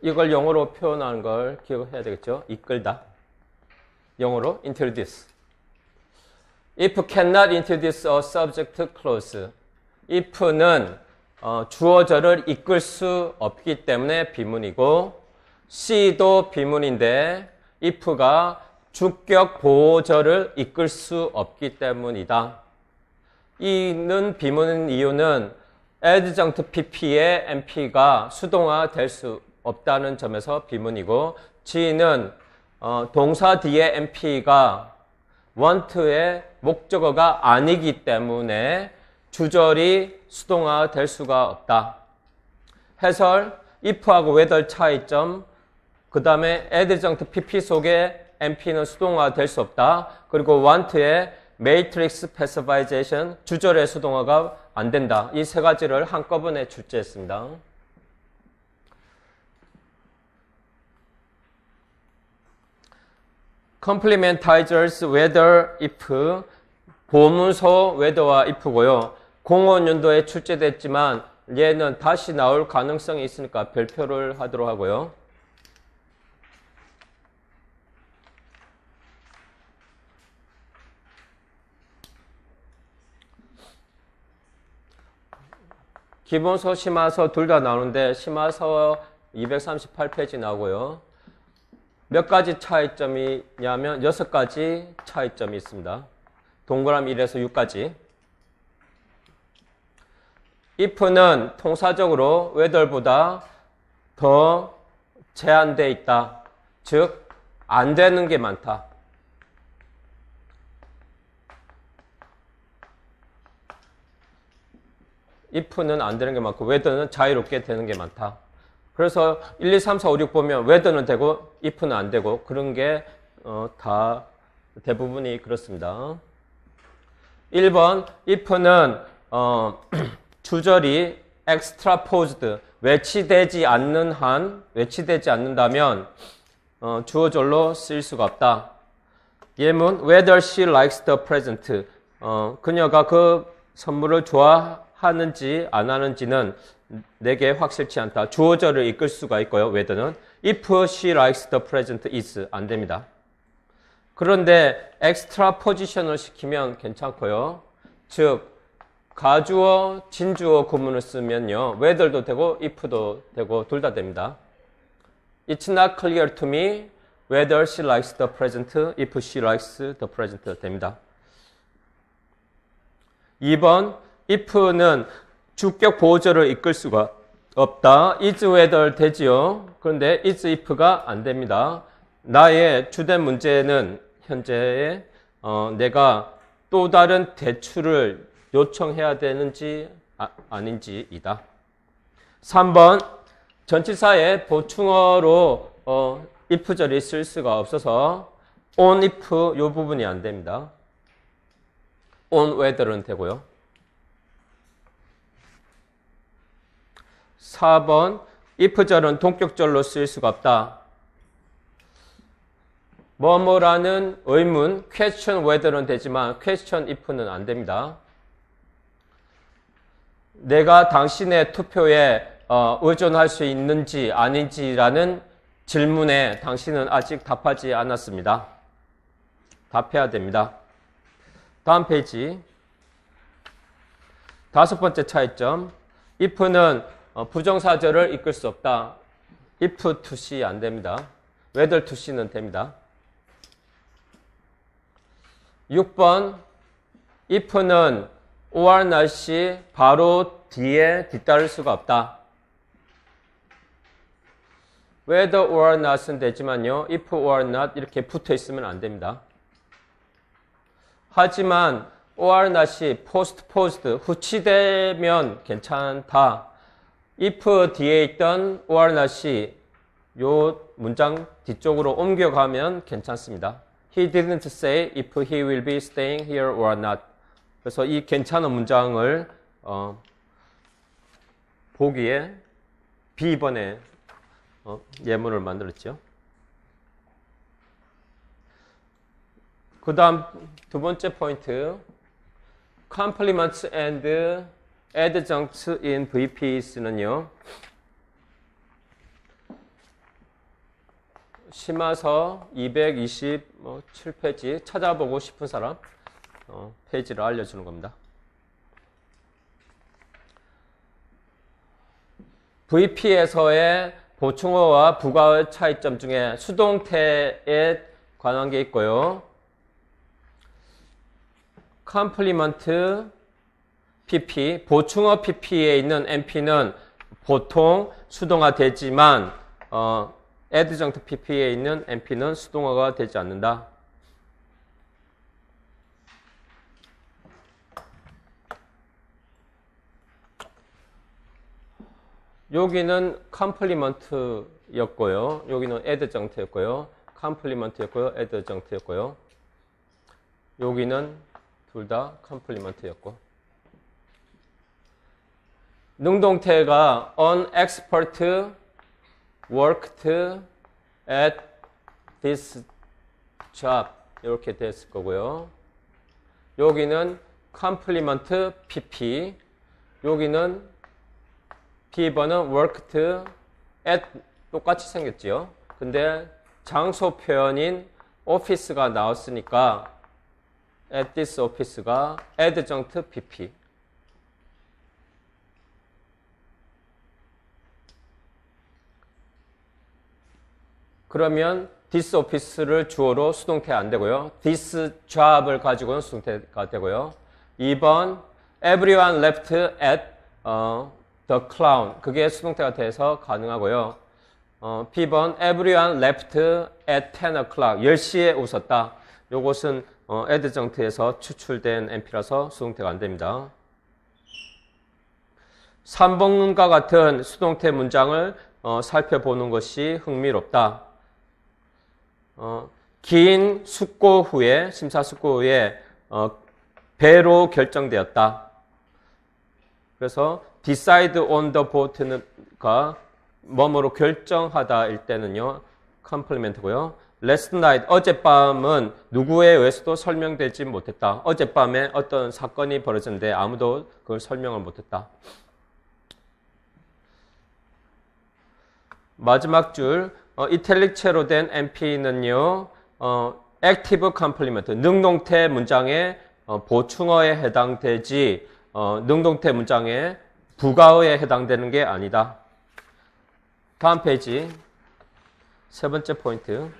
이걸 영어로 표현하는 걸 기억해야 되겠죠. 이끌다. 영어로 introduce. If cannot introduce a subject clause. if는 주어절을 이끌 수 없기 때문에 비문이고, C도 비문인데 if가 주격 보호절을 이끌 수 없기 때문이다. 이는 비문인 이유는 adjunct pp의 NP가 수동화 될 수 없다는 점에서 비문이고, G는 동사 뒤에 NP가 want의 목적어가 아니기 때문에 주절이 수동화 될 수가 없다. 해설, if하고 whether 차이점, 그 다음에 adjunct pp 속에 NP는 수동화 될 수 없다. 그리고 want의 matrix specification, 주절의 수동화가 안 된다. 이 세 가지를 한꺼번에 출제했습니다. complementizers whether, if, 보문소 whether와 if고요. 05년도에 출제됐지만 얘는 다시 나올 가능성이 있으니까 별표를 하도록 하고요. 기본서, 심화서 둘 다 나오는데 심화서 238페이지 나오고요. 몇 가지 차이점이냐면 6가지 차이점이 있습니다. 동그라미 1에서 6까지. if는 통사적으로 whether보다 더 제한되어 있다. 즉, 안 되는 게 많다. if는 안 되는 게 많고 whether는 자유롭게 되는 게 많다. 그래서 1, 2, 3, 4, 5, 6 보면 whether는 되고 if는 안 되고 그런 게 다 대부분이 그렇습니다. 1번 if는 주절이 extraposed, 외치되지 않는다면 주어절로 쓰일 수가 없다. 예문 whether she likes the present, 그녀가 그 선물을 좋아하는지 안 하는지는 내게 확실치 않다. 주어절을 이끌 수가 있고요. whether는 if she likes the present is 안 됩니다. 그런데 extra position을 시키면 괜찮고요. 즉 가주어, 진주어 구문을 쓰면요. whether도 되고 if도 되고 둘 다 됩니다. It's not clear to me whether she likes the present, if she likes the present 됩니다. 2번 if는 주격 보호절을 이끌 수가 없다. is whether 되지요. 그런데 is if가 안 됩니다. 나의 주된 문제는 현재 내가 또 다른 대출을 요청해야 되는지 아닌지이다. 3번 전치사에 보충어로 if절이 쓸 수가 없어서 on if 이 부분이 안 됩니다. on whether는 되고요. 4번 if절은 동격절로 쓸 수가 없다. 뭐뭐라는 의문 question whether는 되지만 question if는 안 됩니다. 내가 당신의 투표에 의존할 수 있는지 아닌지라는 질문에 당신은 아직 답하지 않았습니다. 답해야 됩니다. 다음 페이지. 5번째 차이점. if는 부정사절을 이끌 수 없다. if to see 안 됩니다. whether to see는 됩니다. 6번 if는 or not이 바로 뒤에 뒤따를 수가 없다. whether or not은 되지만요. if or not 이렇게 붙어 있으면 안 됩니다. 하지만 or not이 postposed, 후치되면 괜찮다. if 뒤에 있던 or not이 요 문장 뒤쪽으로 옮겨가면 괜찮습니다. He didn't say if he will be staying here or not. 그래서 이 괜찮은 문장을 보기에 B번에 예문을 만들었죠. 그 다음 두 번째 포인트. Complements and adjuncts in VPS는요. 심화서 227페이지 찾아보고 싶은 사람 페이지를 알려주는 겁니다. VP에서의 보충어와 부가어의 차이점 중에 수동태에 관한 게 있고요. 컴플리먼트 PP, 보충어 PP에 있는 NP는 보통 수동화 되지만 adjunct PP에 있는 NP는 수동화가 되지 않는다. 여기는 컴플리먼트였고요. 여기는 adjunct였고요. 컴플리먼트였고요. adjunct였고요. 여기는 둘 다 컴플리먼트였고. 능동태가 an expert worked at this job 이렇게 됐을 거고요. 여기는 컴플리먼트 PP, 여기는 B번은 worked at 똑같이 생겼지요. 근데 장소 표현인 office가 나왔으니까 at this office가 adjunct PP. 그러면 this office를 주어로 수동태 안 되고요. this job을 가지고는 수동태가 되고요. 2번 everyone left at the clown. 그게 수동태가 돼서 가능하고요. B번 everyone left at 10 o'clock. 10시에 웃었다. 요것은 adjunct에서 추출된 NP라서 수동태가 안 됩니다. 3번과 같은 수동태 문장을 살펴보는 것이 흥미롭다. 긴 숙고 후에, 심사숙고 후에 배로 결정되었다. 그래서 decide on the boat가 뭐뭐로 결정하다일 때는요, 컴플리멘트고요. last night, 어젯밤은 누구에 의해서도 설명되지 못했다. 어젯밤에 어떤 사건이 벌어졌는데 아무도 그걸 설명을 못했다. 마지막 줄, 이탈릭체로 된 NP는요, active complement, 능동태 문장의 보충어에 해당되지, 능동태 문장의 부가어에 해당되는 게 아니다. 다음 페이지, 세 번째 포인트.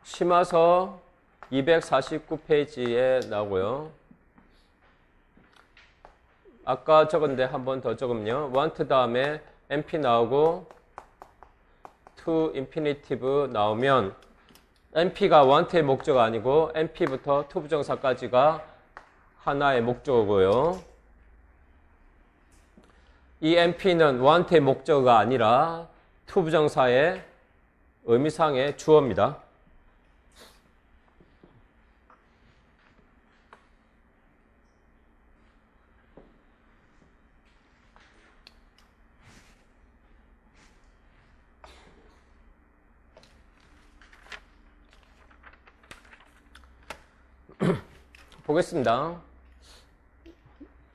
심화서 249페이지에 나오고요. 아까 적었는데 한 번 더 적으면요. want 다음에 NP 나오고 to infinitive 나오면 NP가 want의 목적어가 아니고 NP부터 to 부정사까지가 하나의 목적어고요. 이 NP는 want의 목적어가 아니라 to 부정사의 의미상의 주어입니다. 보겠습니다.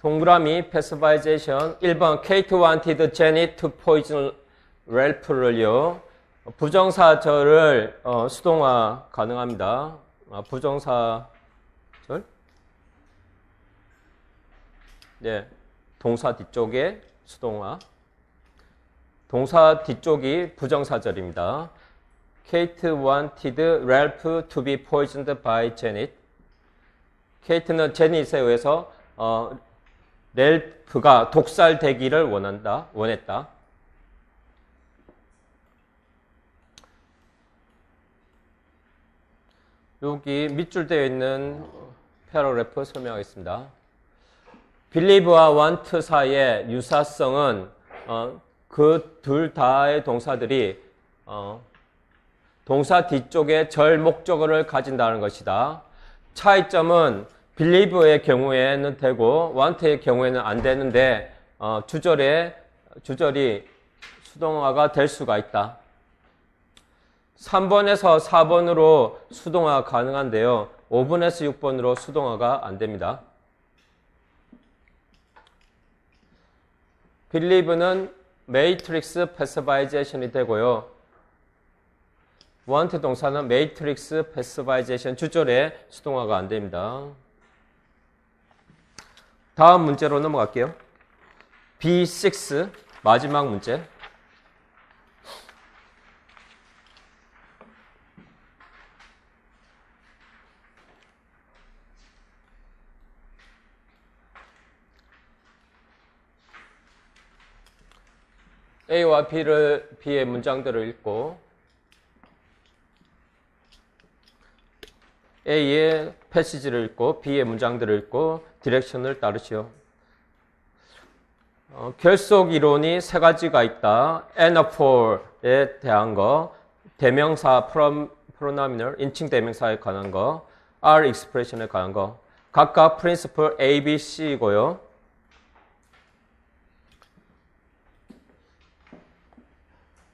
동그라미 패시바이제이션 1번 Kate wanted Jenny to poison Ralph를요. 부정사절을 수동화 가능합니다. 부정사절 네, 동사 뒤쪽에 수동화. 동사 뒤쪽이 부정사절입니다. Kate wanted Ralph to be poisoned by Janet. 케이트는 제닛에 의해서 렐프가 독살되기를 원했다. 여기 밑줄 되어 있는 패러그래프 설명하겠습니다. believe와 want 사이의 유사성은 그 둘 다의 동사들이 동사 뒤쪽에 절 목적어를 가진다는 것이다. 차이점은 believe의 경우에는 되고 want의 경우에는 안 되는데 주절이 수동어가 될 수가 있다. 3번에서 4번으로 수동어가 가능한데요. 5번에서 6번으로 수동어가 안 됩니다. believe는 matrix passivization이 되고요. want 동사는 matrix passivization 주절에 수동어가 안 됩니다. 다음 문제로 넘어갈게요. B6 마지막 문제. A와 B의 문장들을 읽고 A의 패시지를 읽고 B의 문장들을 읽고 디렉션을 따르시오. 결속 이론이 세 가지가 있다. and for에 대한 거, 대명사 pronominal 인칭 대명사에 관한 거, are expression에 관한 거. 각각 principle A, B, C이고요.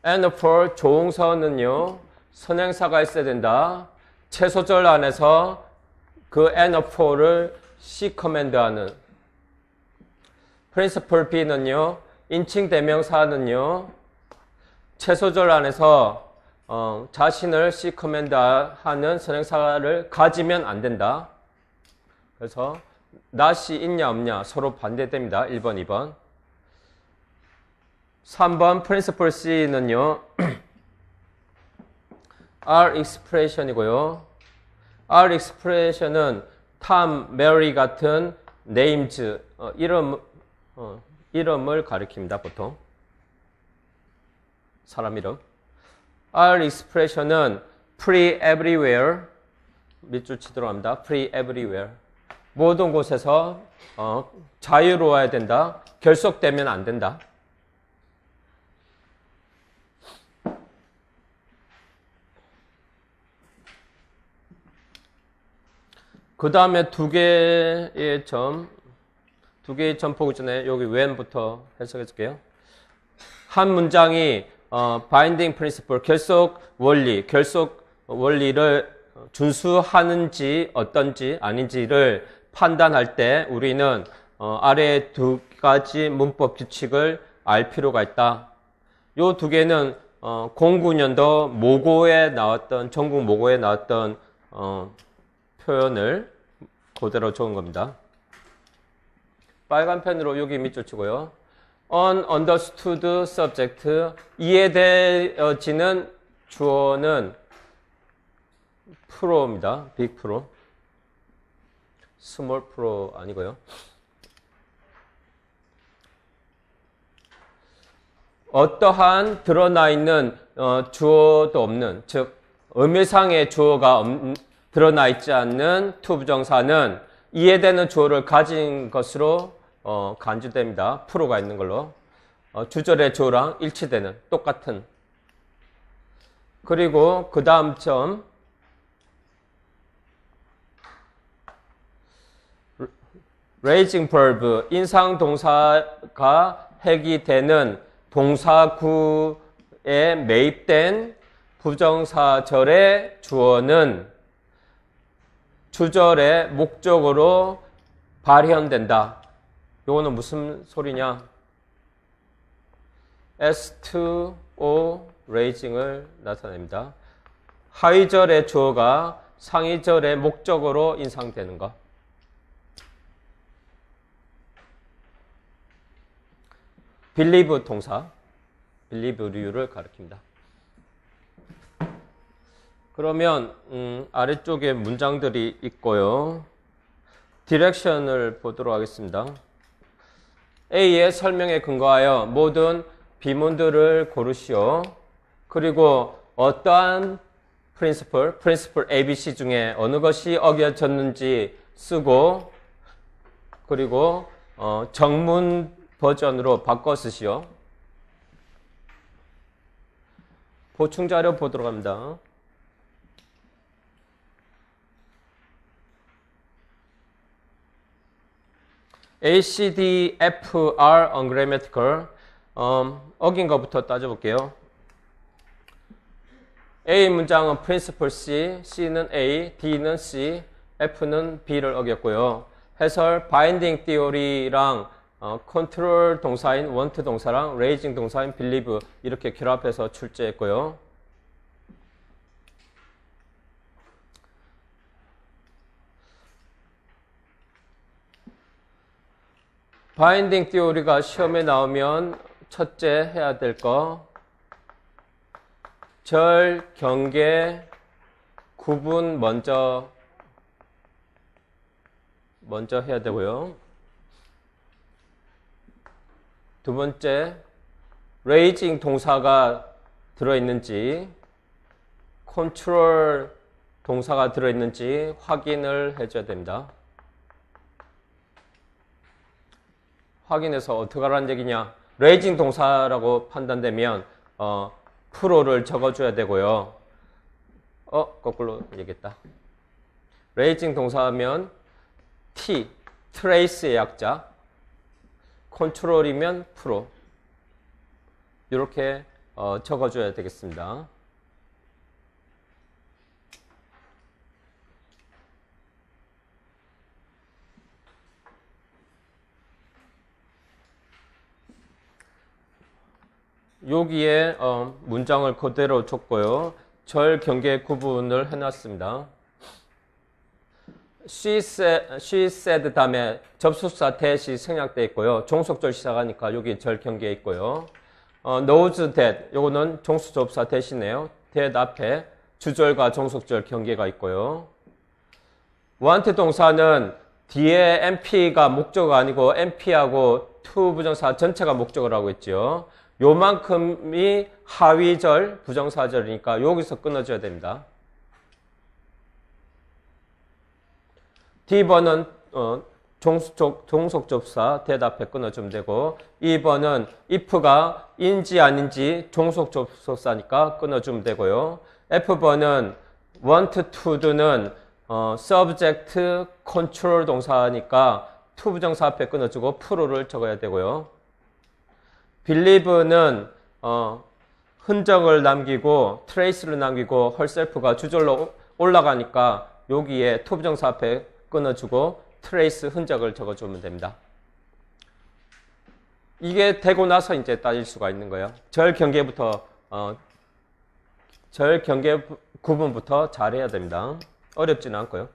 and for 조응서는요, 선행사가 있어야 된다. 최소절 안에서 그 and for를 C 커맨드하는. principle B는요, 인칭 대명사는요, 최소절 안에서 자신을 C 커맨드하는 선행사를 가지면 안 된다. 그래서 not이 있냐 없냐 서로 반대됩니다. 1번, 2번. 3번 principle C는요. are expression이고요. are expression은 Tom, Mary 같은 names, 이름을 가리킵니다. 보통 사람 이름. are expression은 free everywhere, 밑줄 치도록 합니다. free everywhere. 모든 곳에서 자유로워야 된다. 결속되면 안 된다. 그 다음에 두 개의 점 보기 전에 여기 when부터 해석해 줄게요. 한 문장이 binding principle, 결속 원리를 준수하는지 어떤지 아닌지를 판단할 때 우리는 아래 두 가지 문법 규칙을 알 필요가 있다. 요 두 개는 09년도 모고에 나왔던, 전국 모고에 나왔던 표현을 그대로 적은 겁니다. 빨간 펜으로 여기 밑줄 치고요. ununderstood subject, 이해되어지는 주어는 프로입니다. 빅 프로. 스몰 프로 아니고요. 어떠한 드러나 있는 주어도 없는, 즉 의미상의 주어가 드러나 있지 않는 투부정사는 이해되는 주어를 가진 것으로 간주됩니다. 프로가 있는 걸로. 주절의 주어랑 일치되는, 똑같은. 그리고 그 다음 점, raising verb, 인상 동사가 해기되는 동사구에 매입된 부정사절의 주어는 주절의 목적으로 발현된다. 이거는 무슨 소리냐? S2O raising을 나타냅니다. 하위절의 주어가 상위절의 목적으로 인상되는 것. believe 동사, believe류를 가리킵니다. 그러면 아래쪽에 문장들이 있고요. 디렉션을 보도록 하겠습니다. A의 설명에 근거하여 모든 비문들을 고르시오. 그리고 어떠한 principle ABC 중에 어느 것이 어겨졌는지 쓰고, 그리고 정문 버전으로 바꿔 쓰시오. 보충 자료 보도록 합니다. A, C, D, F, R, ungrammatical. 어긴 것부터 따져볼게요. A 문장은 principle C, C는 A, D는 C, F는 B를 어겼고요. 해설 binding theory랑 control 동사인 want 동사랑 raising 동사인 believe 이렇게 결합해서 출제했고요. 바인딩 띠오리가 시험에 나오면 첫째 해야 될 거 절, 경계, 구분 먼저 해야 되고요. 두 번째, raising 동사가 들어있는지, control 동사가 들어있는지 확인을 해줘야 됩니다. 확인해서 어떻게 하라는 얘기냐? raising 동사라고 판단되면 프로를 적어줘야 되고요. 거꾸로 얘기했다. raising 동사하면 T, trace의 약자, control이면 프로. 이렇게 적어줘야 되겠습니다. 여기에 문장을 그대로 줬고요. 절, 경계 구분을 해놨습니다. She said 다음에 접속사 that이 생략되어 있고요. 종속절 시작하니까 여기 절, 경계에 있고요. knows that 요거는 종수접사 that이네요. that 앞에 주절과 종속절 경계가 있고요. want 동사는 뒤에 NP가 목적어가 아니고 NP하고 to 부정사 전체가 목적어라고 하고 있죠. 요만큼이 하위절 부정사절이니까 여기서 끊어줘야 됩니다. D번은 종속접사 대답에 끊어주면 되고 2번은 if가 인지 아닌지 종속접속사니까 끊어주면 되고요. F번은 want to do는 subject control 동사니까 to 부정사 앞에 끊어주고 프로를 적어야 되고요. believe는 흔적을 남기고 trace를 남기고 herself가 주절로 올라가니까 여기에 to 부정사 앞에 끊어주고 trace 흔적을 적어주면 됩니다. 이게 되고 나서 이제 따질 수가 있는 거예요. 절 경계부터 절 경계 구분부터 잘 해야 됩니다. 어렵지는 않고요.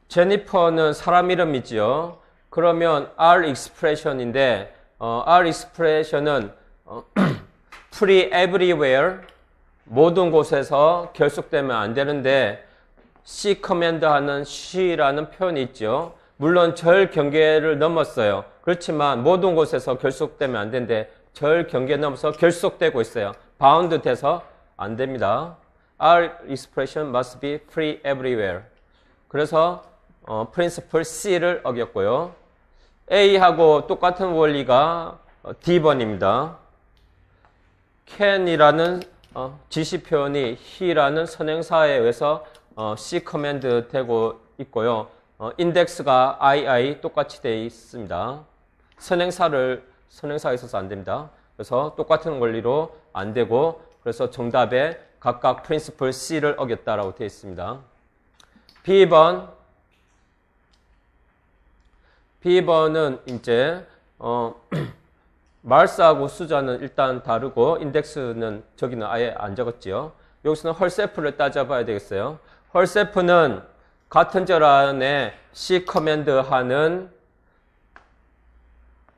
제니퍼는 사람 이름이지요. 그러면 R expression인데 R expression은 free everywhere 모든 곳에서 결속되면 안 되는데 C command 하는 she라는 표현이 있죠. 물론 절 경계를 넘었어요. 그렇지만 모든 곳에서 결속되면 안 되는데 절 경계 넘어서 결속되고 있어요. bound 돼서 안 됩니다. R expression must be free everywhere. 그래서 principle C를 어겼고요. A하고 똑같은 원리가 D번입니다. can이라는 지시 표현이 he라는 선행사에 의해서 C 커맨드 되고 있고요. 인덱스가 II 똑같이 되어 있습니다. 선행사가 있어서 안 됩니다. 그래서 똑같은 원리로 안 되고 그래서 정답에 각각 principle C를 어겼다라고 되어 있습니다. B번은 이제 말사하고 수자는 일단 다르고 인덱스는 저기는 아예 안 적었지요. 여기서는 herself를 따져봐야 되겠어요. herself는 같은 절 안에 C 커맨드 하는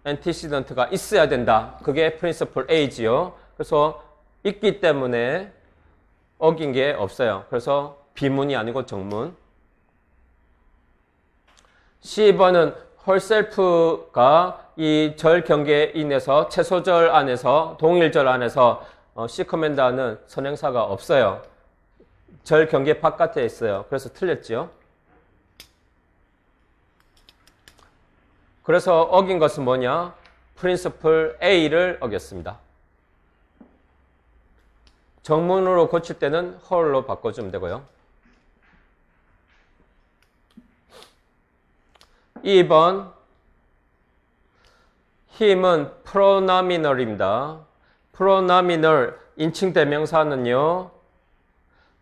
antecedent가 있어야 된다. 그게 principle A지요. 그래서 있기 때문에 어긴 게 없어요. 그래서 비문이 아니고 정문. 12번은 herself가 이 절 경계에 인해서 최소절 안에서 동일절 안에서 C 커맨드하는 선행사가 없어요. 절 경계 바깥에 있어요. 그래서 틀렸죠. 그래서 어긴 것은 뭐냐? principle A를 어겼습니다. 정문으로 고칠 때는 whole로 바꿔주면 되고요. 2번 him은 pronominal입니다. pronominal 인칭 대명사는요.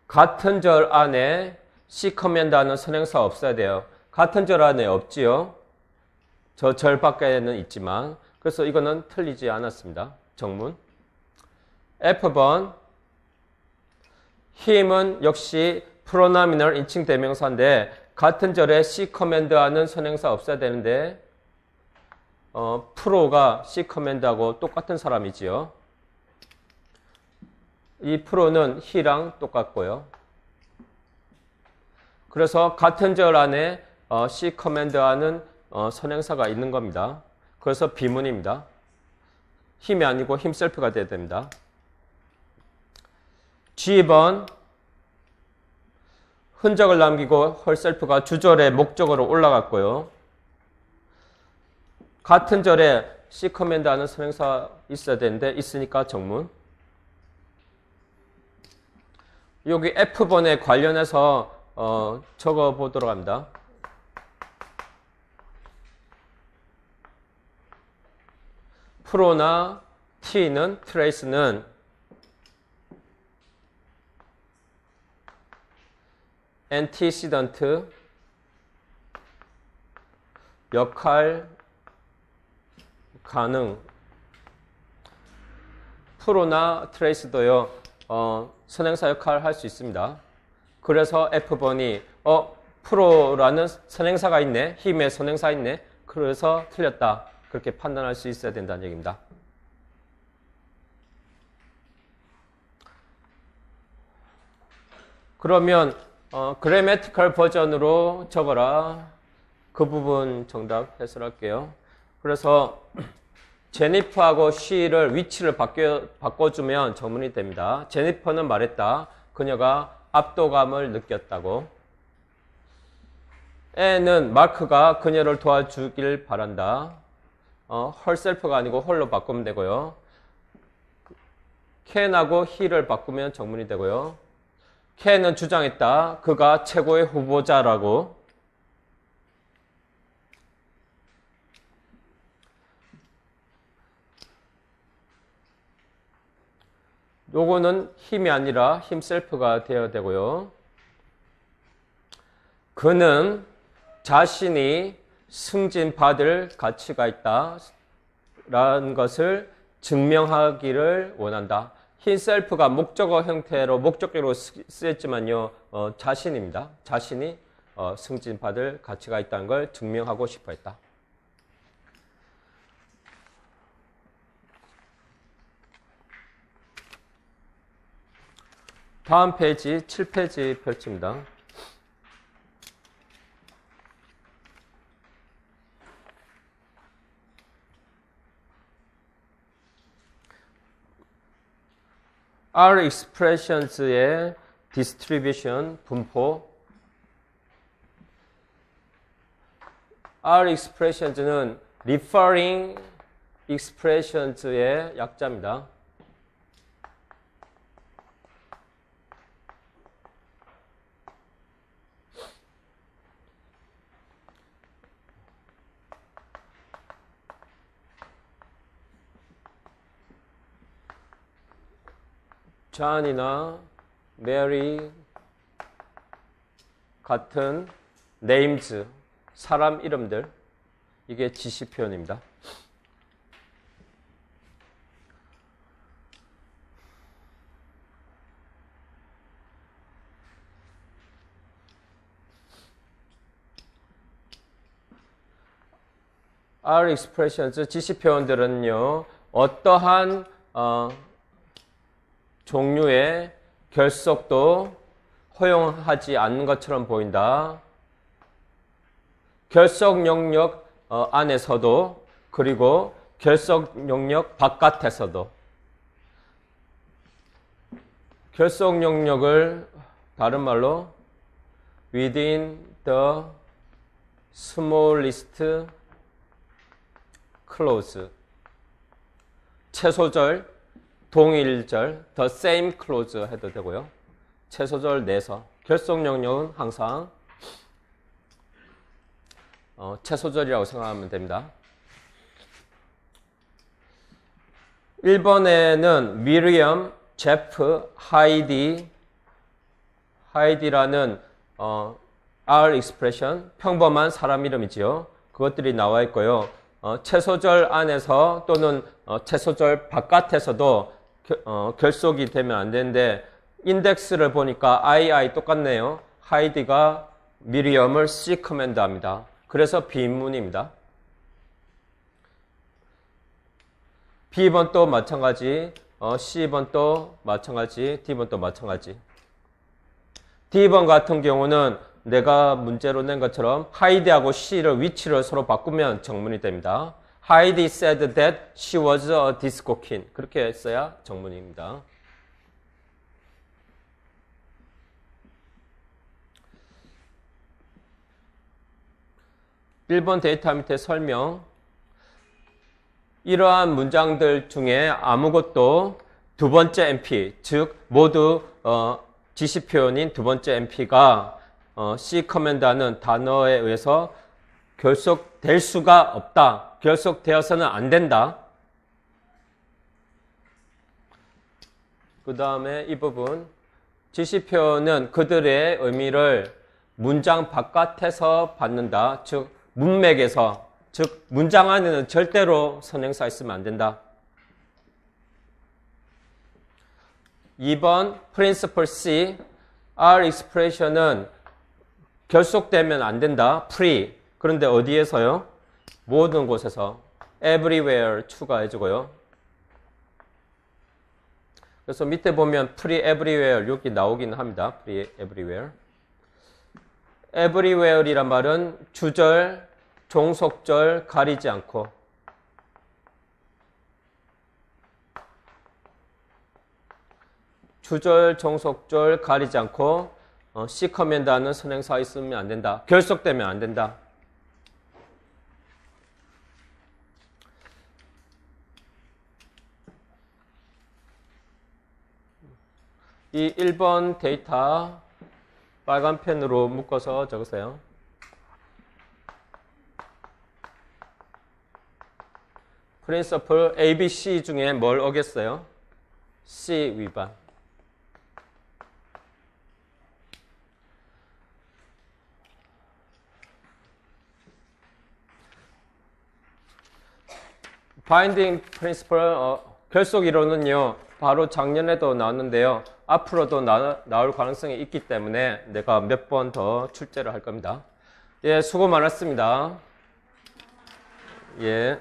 같은 절 안에 C 커맨드하는 선행사 없어야 돼요. 같은 절 안에 없지요. 저 절 밖에는 있지만 그래서 이거는 틀리지 않았습니다. 정문. F번 him은 역시 pronominal 인칭 대명사인데 같은 절에 C 커맨드하는 선행사 없어야 되는데 프로가 C 커맨드하고 똑같은 사람이지요. 이 프로는 he랑 똑같고요. 그래서 같은 절 안에 C 커맨드하는 선행사가 있는 겁니다. 그래서 비문입니다. 힘이 아니고 himself가 돼야 됩니다. G번 흔적을 남기고 herself가 주절의 목적으로 올라갔고요. 같은 절에 C 커맨드 하는 선행사 있어야 되는데 있으니까 정문. 여기 F번에 관련해서 적어 보도록 합니다. 프로나 T는 트레이스는 antecedent 역할 가능. 프로나 트레이스도요 선행사 역할을 할 수 있습니다. 그래서 F번이 프로라는 선행사가 있네, 힘의 선행사 있네, 그래서 틀렸다, 그렇게 판단할 수 있어야 된다는 얘기입니다. 그러면 그래매티컬 버전으로 적어라. 그 부분 정답 해설할게요. 그래서 제니퍼하고 she를 위치를 바꿔주면 정문이 됩니다. 제니퍼는 말했다. 그녀가 압도감을 느꼈다고. N은 마크가 그녀를 도와주길 바란다. herself가 아니고 whole로 바꾸면 되고요. can하고 he를 바꾸면 정문이 되고요. can은 주장했다. 그가 최고의 후보자라고. 요거는 힘이 아니라 himself가 되어야 되고요. 그는 자신이 승진받을 가치가 있다 라는 것을 증명하기를 원한다. himself가 목적어 형태로 목적격으로 쓰였지만요. 자신입니다. 자신이 승진받을 가치가 있다는 걸 증명하고 싶어 했다. 다음 페이지 7페이지 펼칩니다. R expressions의 distribution, 분포. R expressions는 referring expressions의 약자입니다. 존이나 메리 같은 names, 사람 이름들, 이게 지시 표현입니다. R expressions, 지시 표현들은요, 어떠한 종류의 결속도 허용하지 않는 것처럼 보인다. 결속 영역 안에서도 그리고 결속 영역 바깥에서도. 결속 영역을 다른 말로 within the smallest clause. 채소절, 동일절, the same clause 해도 되고요. 채소절 내에서. 결속 영역은 항상 채소절이라고 생각하면 됩니다. 1번에는 미리엄, 제프, 하이디라는 R expression, 평범한 사람 이름이지요. 그것들이 나와 있고요. 채소절 안에서 또는 채소절 바깥에서도 결속이 되면 안 되는데 인덱스를 보니까 II 똑같네요. 하이디가 미리엄을 C 커맨드 합니다. 그래서 비문입니다. B번도 마찬가지, C번도 마찬가지, D번도 마찬가지. D번 같은 경우는 내가 문제로 낸 것처럼 하이디하고 C를 위치를 서로 바꾸면 정문이 됩니다. Heidi said that she was a disco king. 그렇게 써야 정문입니다. (1번) 데이터 밑에 설명. 이러한 문장들 중에 아무것도 두 번째 MP, 즉 모두 지시 표현인 두 번째 MP가 C 커맨드하는 단어에 의해서 결속될 수가 없다. 결속되어서는 안 된다. 그 다음에 이 부분. 지시 표현은 그들의 의미를 문장 바깥에서 받는다. 즉 문맥에서, 즉 문장 안에는 절대로 선행사 있으면 안 된다. 2번 Principle C, R expression은 결속되면 안 된다. Free. 그런데 어디에서요? 모든 곳에서. Everywhere 추가해주고요. 그래서 밑에 보면 Free Everywhere 여기 나오긴 합니다. Free Everywhere. Everywhere이란 말은 주절, 종속절 가리지 않고 주절, 종속절 가리지 않고 C 커맨드하는 선행사 있으면 안 된다. 결속되면 안 된다. 이 1번 데이터 빨간 펜으로 묶어서 적으세요. 프린서플 A, B, C 중에 뭘 어겼어요? C 위반. 바인딩 프린시플 결속 이론은요. 바로 작년에도 나왔는데요. 앞으로도 나올 가능성이 있기 때문에 내가 몇 번 더 출제를 할 겁니다. 예, 수고 많았습니다. 예.